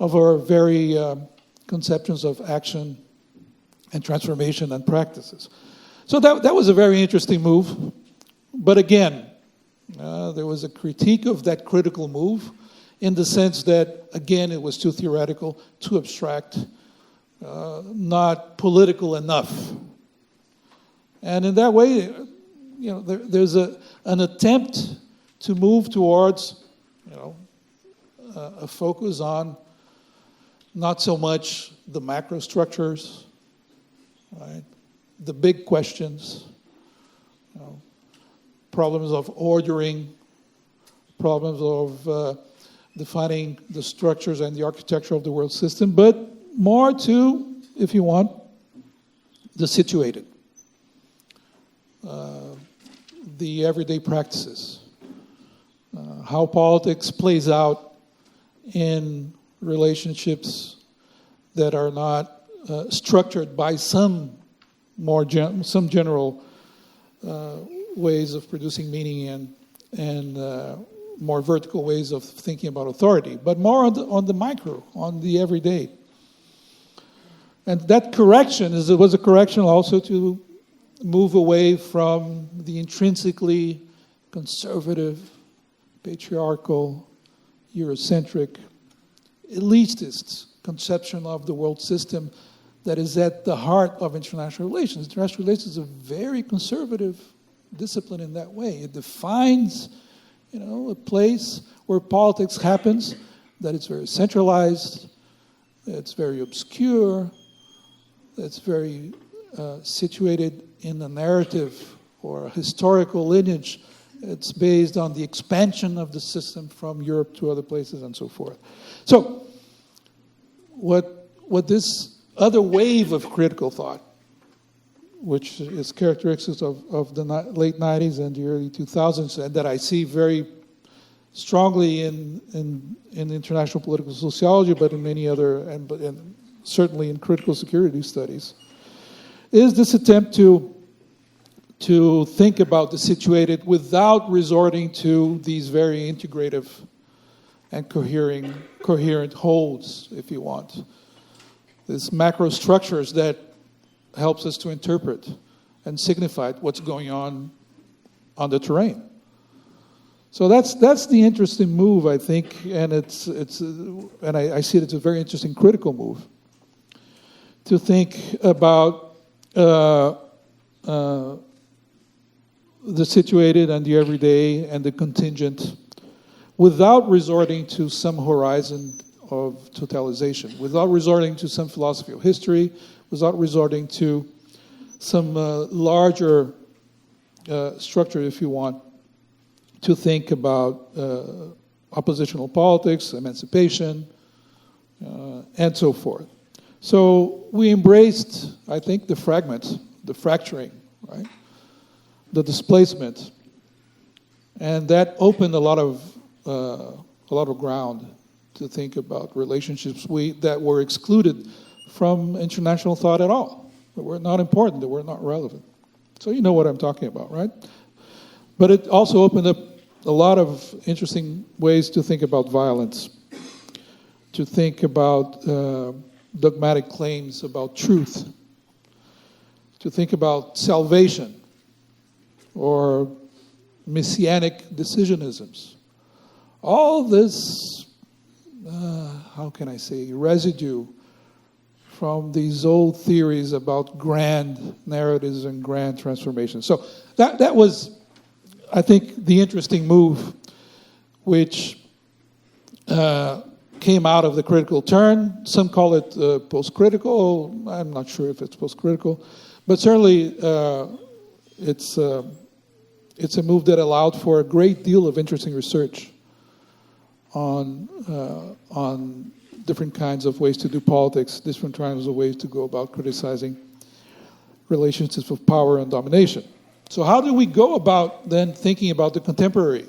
our very conceptions of action and transformation and practices. So that was a very interesting move. But again, there was a critique of that critical move in the sense that, again, it was too theoretical, too abstract, not political enough. And in that way, there's an attempt to move towards, a focus on not so much the macro structures, right? The big questions, problems of ordering, problems of defining the structures and the architecture of the world system, but more to, if you want, the situated, the everyday practices, how politics plays out in relationships that are not structured by some general ways of producing meaning and more vertical ways of thinking about authority, but more on the micro, on the everyday. And that correction was a correction also to move away from the intrinsically conservative, patriarchal, Eurocentric, elitist conception of the world system that is at the heart of international relations. International relations is a very conservative discipline in that way. It defines, a place where politics happens, that it's very centralized, it's very obscure, it's very situated in a narrative or a historical lineage. It's based on the expansion of the system from Europe to other places and so forth. So, what this other wave of critical thought, which is characteristics of the late 90s and the early 2000s, and that I see very strongly in international political sociology, but in many other, and certainly in critical security studies, is this attempt to think about the situated without resorting to these very integrative and coherent wholes, if you want. These macro structures that helps us to interpret and signify what's going on the terrain. So that's the interesting move, I think, and I see it as a very interesting critical move to think about the situated and the everyday and the contingent without resorting to some horizon of totalization, without resorting to some philosophy of history, without resorting to some larger structure, if you want, to think about oppositional politics, emancipation, and so forth. So we embraced, I think, the fragment, the fracturing, right? The displacement, and that opened a lot of ground to think about relationships that were excluded from international thought at all, that were not important, that were not relevant. So you know what I'm talking about, right? But it also opened up a lot of interesting ways to think about violence, to think about dogmatic claims about truth, to think about salvation or messianic decisionisms. All this, how can I say, residue from these old theories about grand narratives and grand transformations. So that was, I think, the interesting move which came out of the critical turn. Some call it post-critical. I'm not sure if it's post-critical. But certainly it's a move that allowed for a great deal of interesting research on different kinds of ways to do politics, different kinds of ways to go about criticizing relationships of power and domination. So how do we go about then thinking about the contemporary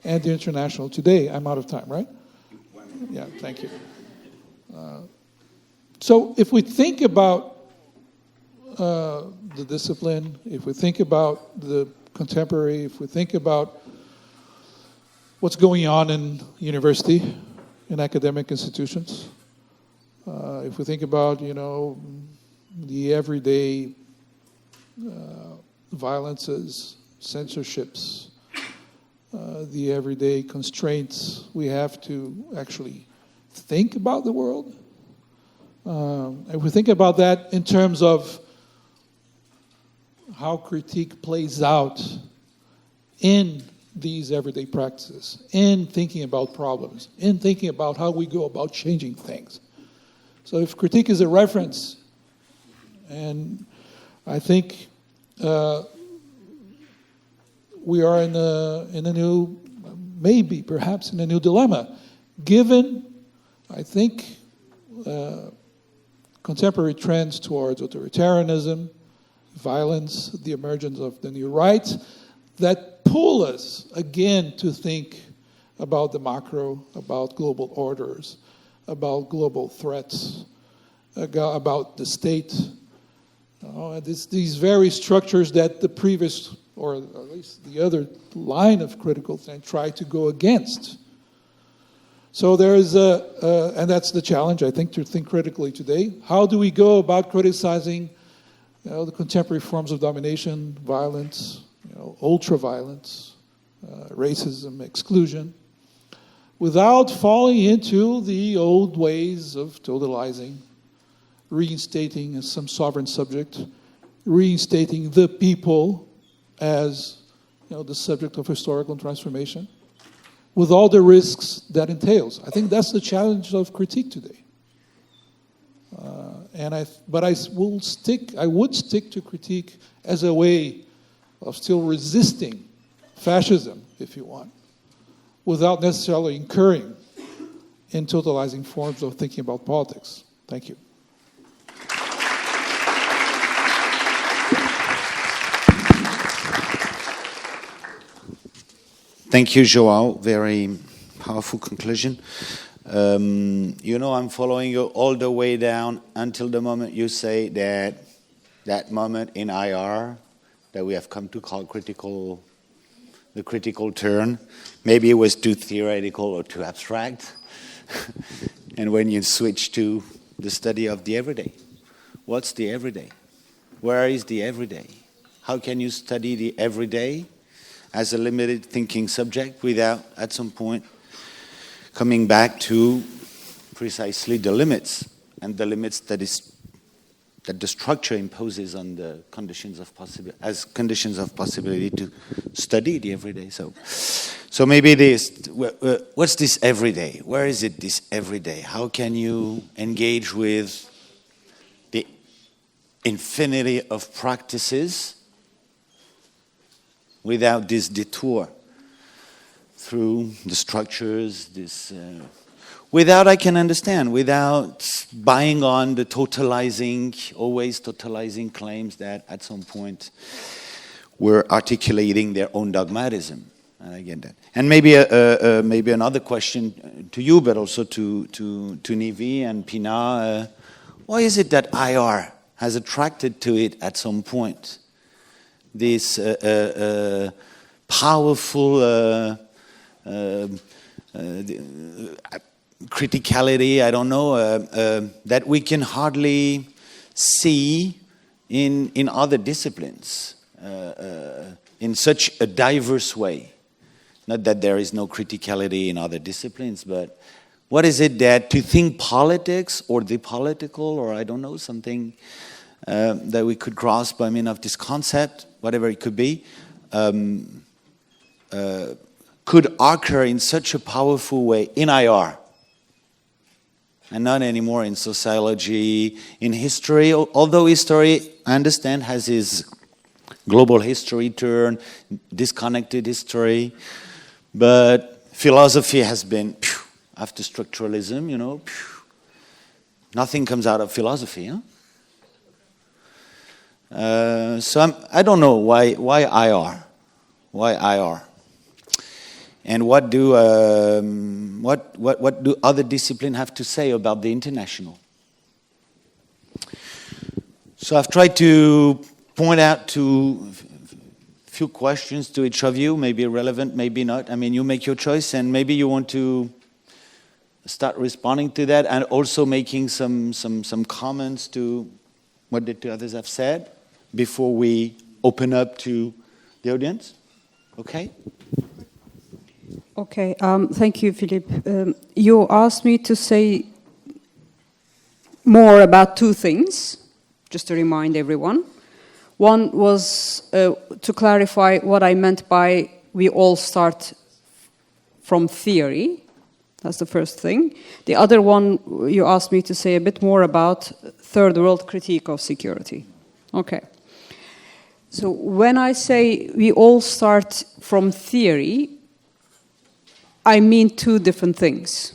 and the international today? I'm out of time, right? Yeah, thank you. So if we think about the discipline, if we think about the contemporary, if we think about what's going on in university, in academic institutions, if we think about, the everyday violences, censorships, the everyday constraints we have to actually think about the world. If we think about that in terms of how critique plays out in these everyday practices, in thinking about problems, in thinking about how we go about changing things. So if critique is a reference, and I think we are in a new, maybe perhaps in a new dilemma, given, I think, contemporary trends towards authoritarianism, violence, the emergence of the new right, that pull us again to think about the macro, about global orders, about global threats, about the state. These very structures that the previous, or at least the other line of critical thing, try to go against. So there is and that's the challenge, I think, to think critically today. How do we go about criticizing the contemporary forms of domination, violence, ultra-violence, racism, exclusion, without falling into the old ways of totalizing, reinstating as some sovereign subject, reinstating the people as the subject of historical transformation, with all the risks that entails. I think that's the challenge of critique today. But I would stick to critique as a way of still resisting fascism, if you want, without necessarily incurring in totalizing forms of thinking about politics. Thank you. Thank you, João. Very powerful conclusion. I'm following you all the way down until the moment you say that moment in IR that we have come to call the critical turn. Maybe it was too theoretical or too abstract. And when you switch to the study of the everyday, what's the everyday? Where is the everyday? How can you study the everyday as a limited thinking subject without, at some point, coming back to precisely the limits, and the limits that the structure imposes on the conditions of possibility to study the everyday. So maybe what's this everyday? Where is it, this everyday? How can you engage with the infinity of practices without this detour through the structures, without buying on the always totalizing claims that at some point were articulating their own dogmatism. And I get that. And maybe another question to you, but also to Nivi and Pina. Why is it that IR has attracted to it at some point this powerful criticality, I don't know, that we can hardly see in other disciplines in such a diverse way? Not that there is no criticality in other disciplines, but what is it that to think politics or the political, or I don't know, something that we could grasp, of this concept, whatever it could be, could occur in such a powerful way in IR, and not anymore in sociology, in history, although history, I understand, has its global history turn, disconnected history, but philosophy has been, after structuralism, nothing comes out of philosophy. So I don't know why IR. Why IR? And what do other disciplines have to say about the international? So I've tried to point out to a few questions to each of you, maybe relevant, maybe not. I mean, you make your choice, and maybe you want to start responding to that, and also making some comments to what the two others have said before we open up to the audience. Okay? Okay, thank you, Philippe. You asked me to say more about two things, just to remind everyone. One was to clarify what I meant by we all start from theory. That's the first thing. The other one, you asked me to say a bit more about third world critique of security. Okay. So when I say we all start from theory, I mean two different things.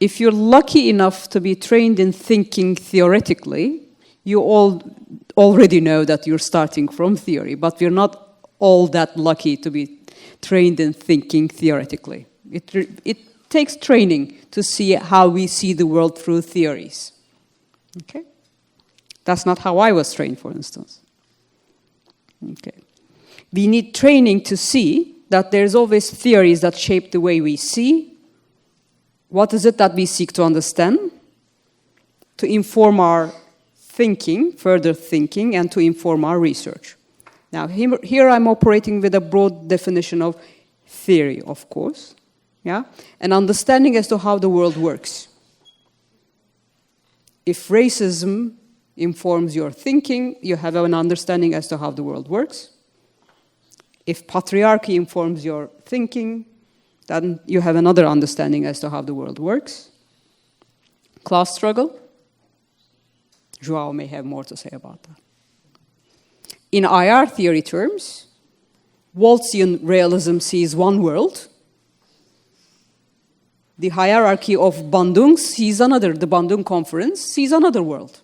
If you're lucky enough to be trained in thinking theoretically, you all already know that you're starting from theory, but we're not all that lucky to be trained in thinking theoretically. It takes training to see how we see the world through theories. Okay? That's not how I was trained, for instance. Okay. We need training to see that there's always theories that shape the way we see. What is it that we seek to understand? To inform our thinking, further thinking, and to inform our research. Now, here I'm operating with a broad definition of theory, of course. Yeah? An understanding as to how the world works. If racism informs your thinking, you have an understanding as to how the world works. If patriarchy informs your thinking, then you have another understanding as to how the world works. Class struggle. Joao may have more to say about that. In IR theory terms, Waltzian realism sees one world. The hierarchy of Bandung sees another. The Bandung Conference sees another world.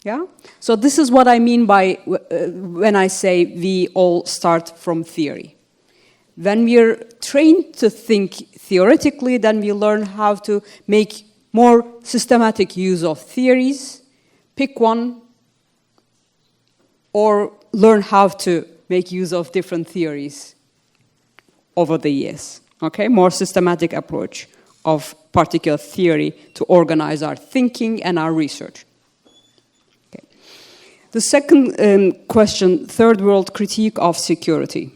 Yeah? So this is what I mean by when I say we all start from theory. When we're trained to think theoretically, then we learn how to make more systematic use of theories, pick one, or learn how to make use of different theories over the years. Okay, more systematic approach of particular theory to organize our thinking and our research. Okay. The second question, third world critique of security.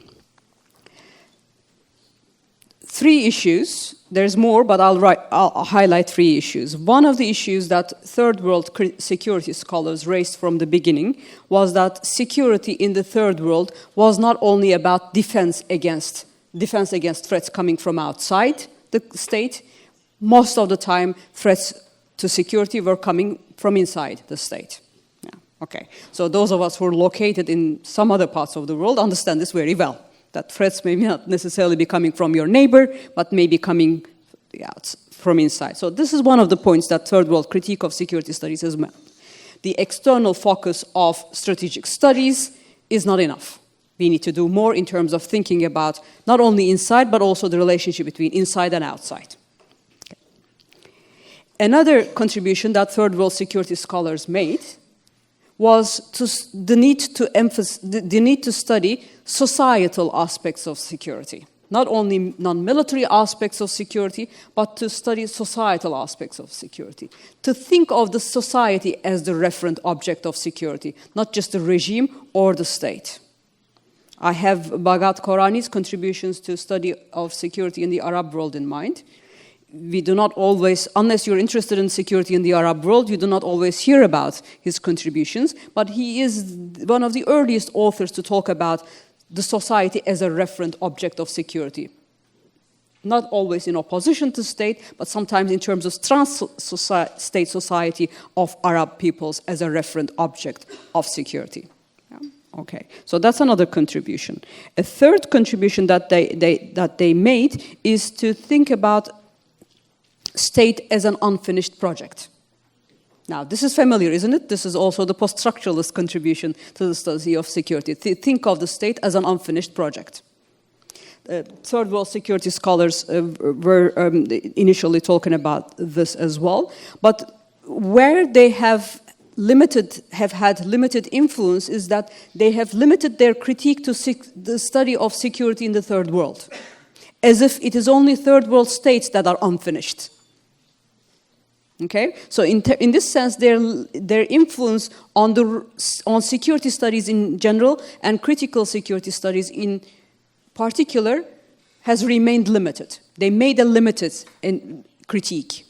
Three issues. There's more, but I'll highlight three issues. One of the issues that third world security scholars raised from the beginning was that security in the third world was not only about defense against threats coming from outside the state. Most of the time, threats to security were coming from inside the state. Yeah. Okay. So those of us who are located in some other parts of the world understand this very well. That threats may not necessarily be coming from your neighbor, but may be coming from inside. So this is one of the points that third world critique of security studies has made. The external focus of strategic studies is not enough. We need to do more in terms of thinking about not only inside, but also the relationship between inside and outside. Okay. Another contribution that third world security scholars made was the need to study societal aspects of security. Not only non-military aspects of security, but to study societal aspects of security. To think of the society as the referent object of security, not just the regime or the state. I have Bhagat Korani's contributions to study of security in the Arab world in mind. We do not always, unless you're interested in security in the Arab world, you do not always hear about his contributions, but he is one of the earliest authors to talk about the society as a referent object of security. Not always in opposition to state, but sometimes in terms of trans-state society of Arab peoples as a referent object of security. Yeah. Okay, so that's another contribution. A third contribution that they made is to think about state as an unfinished project. Now, this is familiar, isn't it? This is also the post-structuralist contribution to the study of security. Think of the state as an unfinished project. Third world security scholars were initially talking about this as well, but where they have had limited influence is that they have limited their critique to the study of security in the third world, as if it is only third world states that are unfinished. Okay, so in this sense, their influence on security studies in general and critical security studies in particular has remained limited. They made a limited critique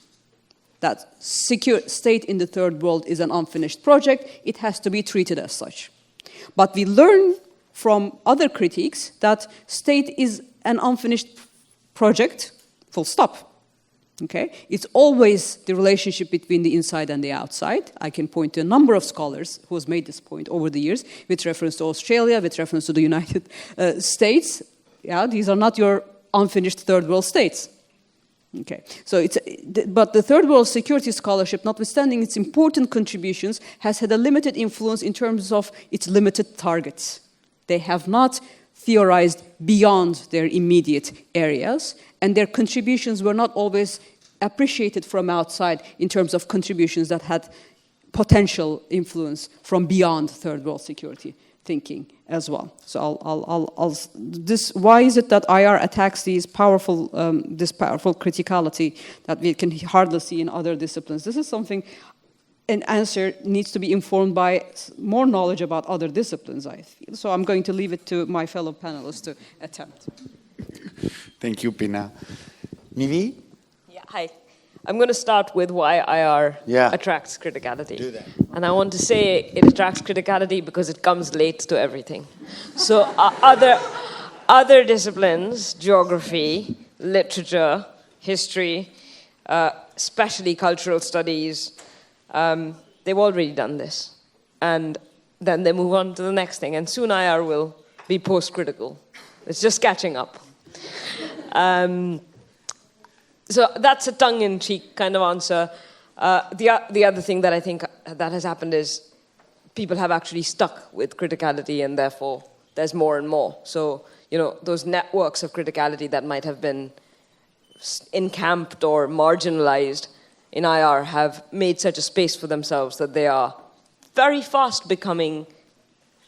that secure state in the third world is an unfinished project. It has to be treated as such. But we learn from other critiques that state is an unfinished project, full stop. Okay? It's always the relationship between the inside and the outside. I can point to a number of scholars who has made this point over the years with reference to Australia, with reference to the United States. Yeah, these are not your unfinished third world states. Okay, so but the third world security scholarship, notwithstanding its important contributions, has had a limited influence in terms of its limited targets. They have not theorized beyond their immediate areas, and their contributions were not always appreciated from outside in terms of contributions that had potential influence from beyond third world security thinking as well. So why is it that IR attacks this powerful criticality that we can hardly see in other disciplines? This is something an answer needs to be informed by more knowledge about other disciplines, I feel. So I'm going to leave it to my fellow panelists to attempt. Thank you, Pina. Nivi? Yeah, hi. I'm going to start with why IR attracts criticality. Do that. And I want to say it attracts criticality because it comes late to everything. So other disciplines, geography, literature, history, especially cultural studies, they've already done this. And then they move on to the next thing. And soon IR will be post-critical. It's just catching up. So that's a tongue-in-cheek kind of answer. The other thing that I think that has happened is people have actually stuck with criticality, and therefore there's more and more. So, those networks of criticality that might have been encamped or marginalized in IR have made such a space for themselves that they are very fast becoming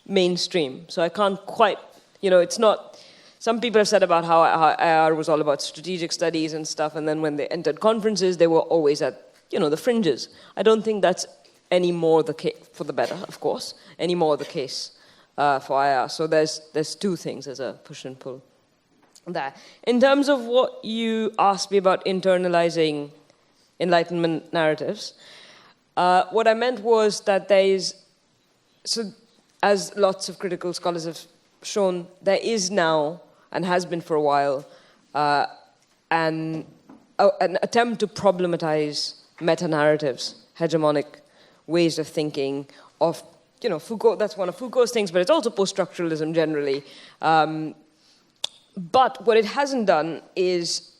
mainstream. So I can't quite, it's not... Some people have said about how IR was all about strategic studies and stuff, and then when they entered conferences, they were always at, the fringes. I don't think that's any more the case, for the better, of course, any more the case for IR. So there's two things, there's a push and pull there. In terms of what you asked me about internalizing Enlightenment narratives, what I meant was that there is, so as lots of critical scholars have shown, there is now, and has been for a while, an attempt to problematize meta-narratives, hegemonic ways of thinking, of, Foucault, that's one of Foucault's things, but it's also post-structuralism generally. But what it hasn't done is,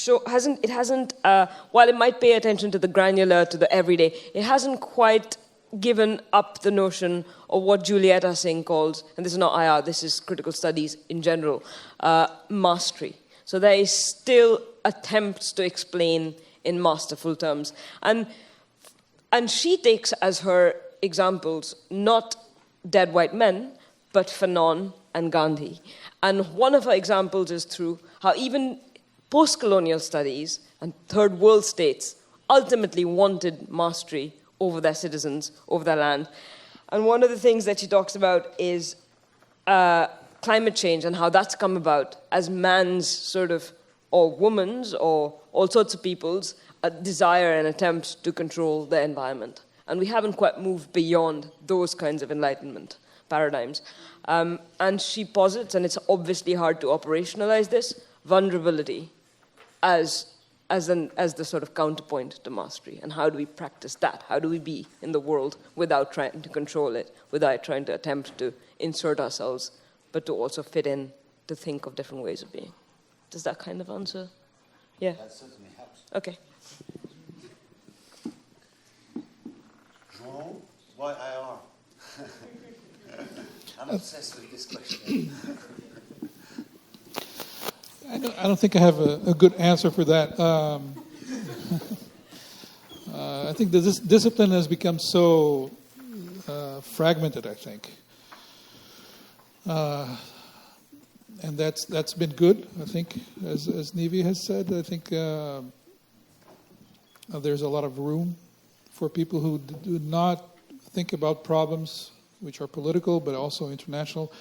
while it might pay attention to the granular, to the everyday, it hasn't quite given up the notion of what Julieta Singh calls, and this is not IR, this is critical studies in general, mastery. So there is still attempts to explain in masterful terms. And she takes as her examples not dead white men, but Fanon and Gandhi. And one of her examples is through how even post-colonial studies and third world states ultimately wanted mastery over their citizens, over their land. And one of the things that she talks about is climate change and how that's come about as man's sort of, or woman's, or all sorts of people's desire and attempt to control the environment. And we haven't quite moved beyond those kinds of Enlightenment paradigms. And she posits, and it's obviously hard to operationalize this, vulnerability as as the sort of counterpoint to mastery? And how do we practice that? How do we be in the world without trying to control it, without trying to attempt to insert ourselves, but to also fit in, to think of different ways of being? Does that kind of answer? Yeah. That certainly helps. Okay. João, why IR? I'm obsessed with this question. I don't think I have a good answer for that. I think this discipline has become so fragmented, I think. And that's been good, I think, as Nivi has said. I think there's a lot of room for people who do not think about problems which are political but also international.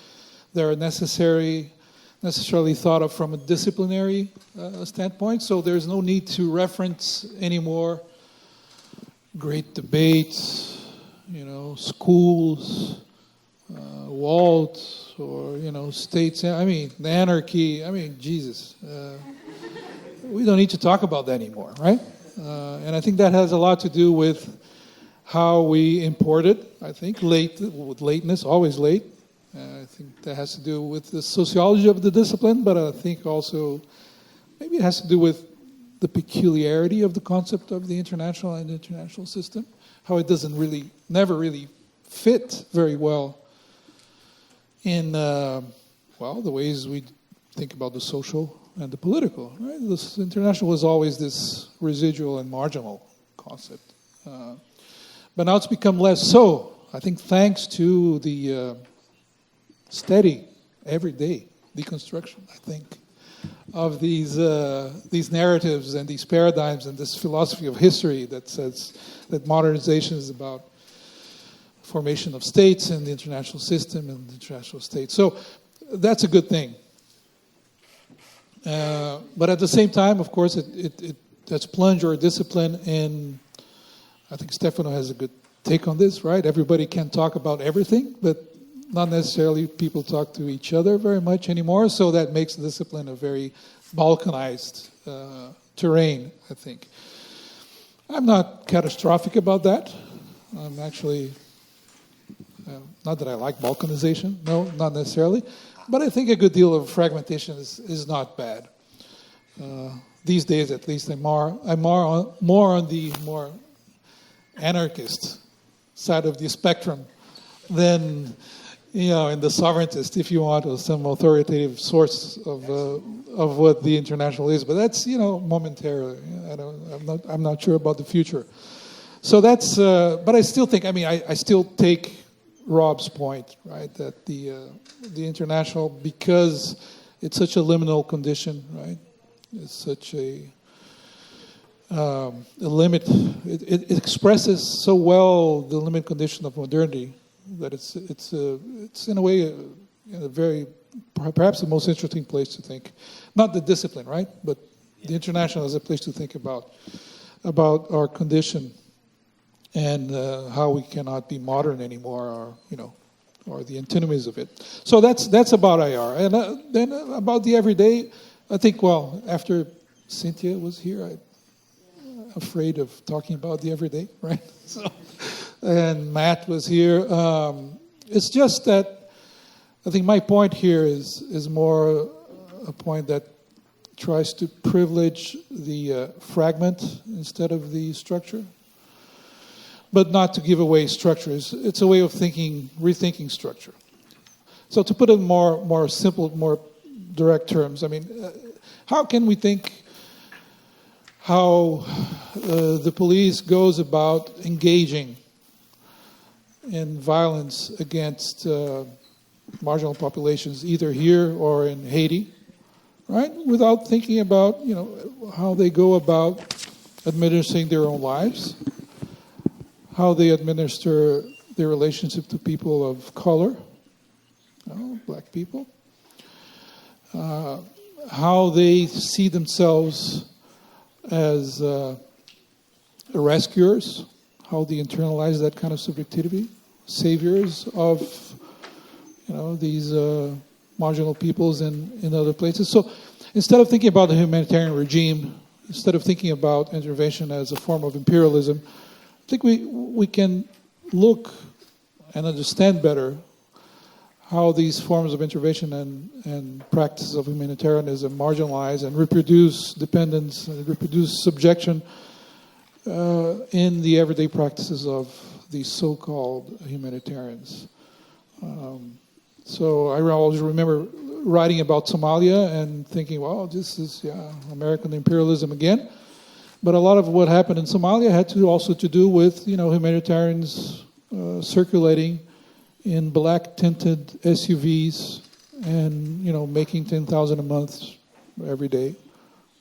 They are necessarily thought of from a disciplinary standpoint, so there's no need to reference anymore great debates, schools, walls, or, states. I mean, the anarchy. I mean, Jesus. We don't need to talk about that anymore, right? And I think that has a lot to do with how we import it, I think, with lateness, always late. I think that has to do with the sociology of the discipline, but I think also maybe it has to do with the peculiarity of the concept of the international and international system, how it never really fit very well in, the ways we think about the social and the political. Right? This international was always this residual and marginal concept. But now it's become less so, I think, thanks to the steady, everyday deconstruction, I think, of these narratives and these paradigms and this philosophy of history that says that modernization is about formation of states and the international system and the international state. So that's a good thing. But at the same time, of course, it has plunged our discipline in, I think Stefano has a good take on this, right? Everybody can talk about everything, but not necessarily people talk to each other very much anymore, so that makes the discipline a very balkanized terrain, I think. I'm not catastrophic about that. I'm actually, not that I like balkanization, no, not necessarily, but I think a good deal of fragmentation is not bad. These days, at least, I'm more on the more anarchist side of the spectrum than, in the sovereigntist, if you want, or some authoritative source of what the international is. But that's, momentarily. I'm not sure about the future. So that's, but I still think, I still take Rob's point, right, that the international, because it's such a liminal condition, right, it's such a limit. It expresses so well the limit condition of modernity that it's in a way a very, perhaps the most interesting place to think. Not the discipline, right, but the international is a place to think about our condition and how we cannot be modern anymore, or the antinomies of it. So that's about IR. And then about the everyday, I think, after Cynthia was here, I'm afraid of talking about the everyday, right? So, and Matt was here. It's just that I think my point here is more a point that tries to privilege the fragment instead of the structure, but not to give away structure. It's a way of rethinking structure. So to put it in more simple, more direct terms, how can we think how the police goes about engaging in violence against marginal populations, either here or in Haiti, right? Without thinking about, how they go about administering their own lives, how they administer their relationship to people of color, black people, how they see themselves as rescuers, how they internalize that kind of subjectivity, saviors of, these marginal peoples in other places. So instead of thinking about the humanitarian regime instead of thinking about intervention as a form of imperialism, I think we can look and understand better how these forms of intervention and practices of humanitarianism marginalize and reproduce dependence and reproduce subjection in the everyday practices of these so-called humanitarians. So I always remember writing about Somalia and thinking, well, this is American imperialism again. But a lot of what happened in Somalia had also to do with humanitarians circulating in black-tinted SUVs and making 10,000 a month every day,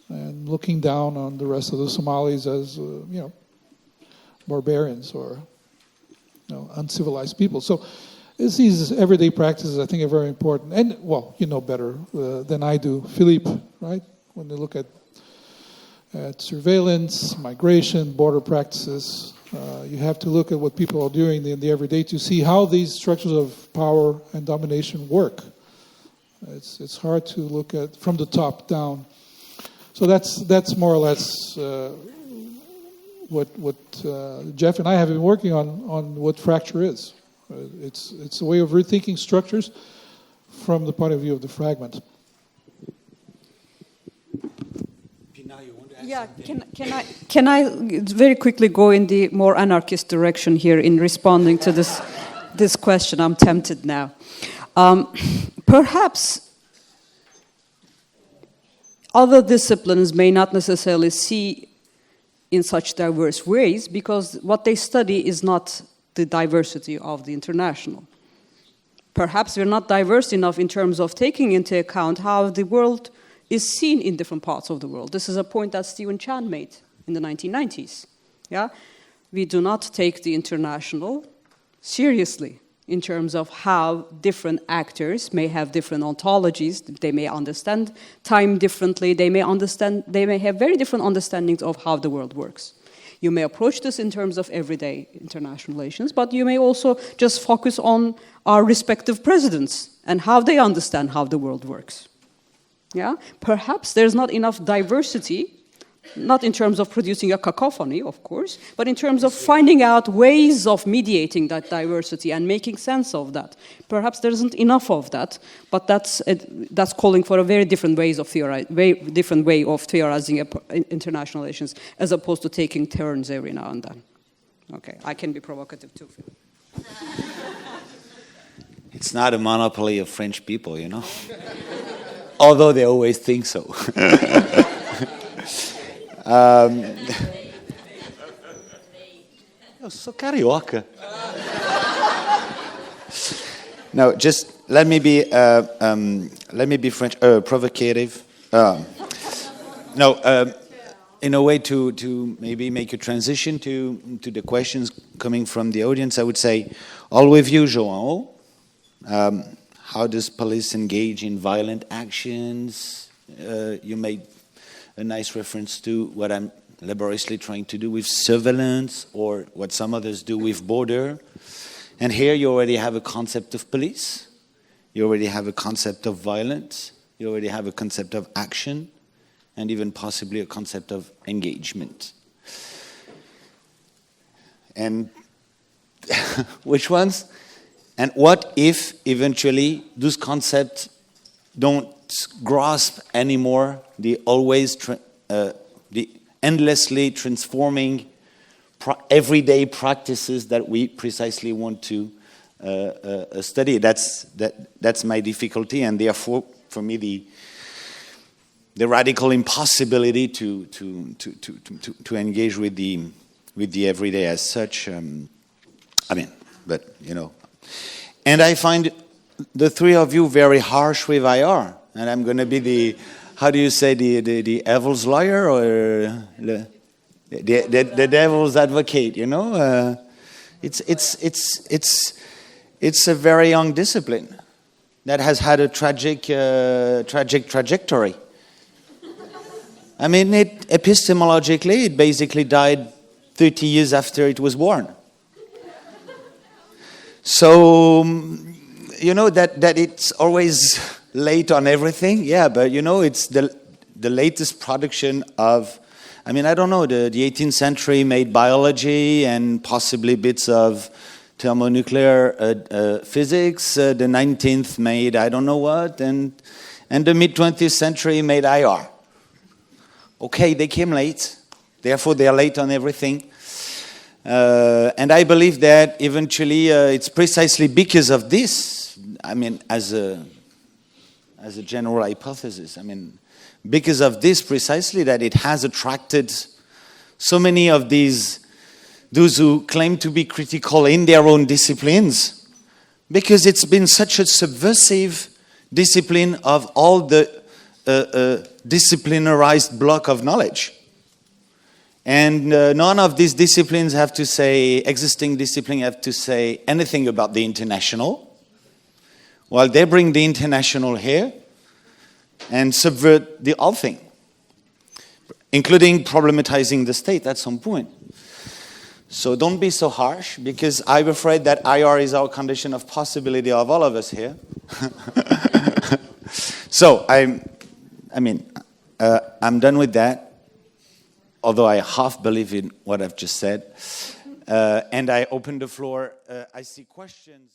and looking down on the rest of the Somalis as barbarians or uncivilized people. So these everyday practices, I think, are very important. And well, you know better than I do, Philippe, right? When they look at surveillance, migration, border practices. You have to look at what people are doing in the everyday to see how these structures of power and domination work. It's hard to look at from the top down. So that's more or less what Jeff and I have been working on what fracture is. It's a way of rethinking structures from the point of view of the fragment. Yeah, can I very quickly go in the more anarchist direction here in responding to this question? I'm tempted now. Perhaps other disciplines may not necessarily see in such diverse ways because what they study is not the diversity of the international. Perhaps we're not diverse enough in terms of taking into account how the world is seen in different parts of the world. This is a point that Stephen Chan made in the 1990s. Yeah? We do not take the international seriously in terms of how different actors may have different ontologies. They may understand time differently. They may have very different understandings of how the world works. You may approach this in terms of everyday international relations, but you may also just focus on our respective presidents and how they understand how the world works. Yeah? Perhaps there's not enough diversity, not in terms of producing a cacophony, of course, but in terms of finding out ways of mediating that diversity and making sense of that. Perhaps there isn't enough of that, but that's calling for a very different way of theorizing international relations, as opposed to taking turns every now and then. Okay, I can be provocative too. It's not a monopoly of French people, although they always think so. Eu sou carioca. No, just let me be French, provocative. In a way to maybe make a transition to the questions coming from the audience, I would say, all with you, João. How does police engage in violent actions? You made a nice reference to what I'm laboriously trying to do with surveillance, or what some others do with border. And here you already have a concept of police. You already have a concept of violence. You already have a concept of action, and even possibly a concept of engagement. And which ones? And what if eventually those concepts don't grasp anymore the the endlessly transforming everyday practices that we precisely want to study? That's my difficulty, and therefore, for me, the radical impossibility to engage with the everyday as such. And I find the three of you very harsh with IR, and I'm going to be the devil's lawyer or the devil's advocate. It's a very young discipline that has had a tragic trajectory. I mean, epistemologically, it basically died 30 years after it was born. So, that it's always late on everything. Yeah, but, it's the latest production of I mean, I don't know, the 18th century made biology and possibly bits of thermonuclear physics. The 19th made I don't know what, and the mid-20th century made IR. Okay, they came late, therefore they are late on everything. And I believe that eventually it's precisely because of this, I mean, as a general hypothesis, I mean, because of this precisely that it has attracted so many of those who claim to be critical in their own disciplines, because it's been such a subversive discipline of all the disciplinarized block of knowledge. And none of these disciplines have to say, existing disciplines have to say anything about the international, while they bring the international here and subvert the whole thing, including problematizing the state at some point. So don't be so harsh, because I'm afraid that IR is our condition of possibility of all of us here. So I'm done with that, although I half believe in what I've just said. And I open the floor. I see questions.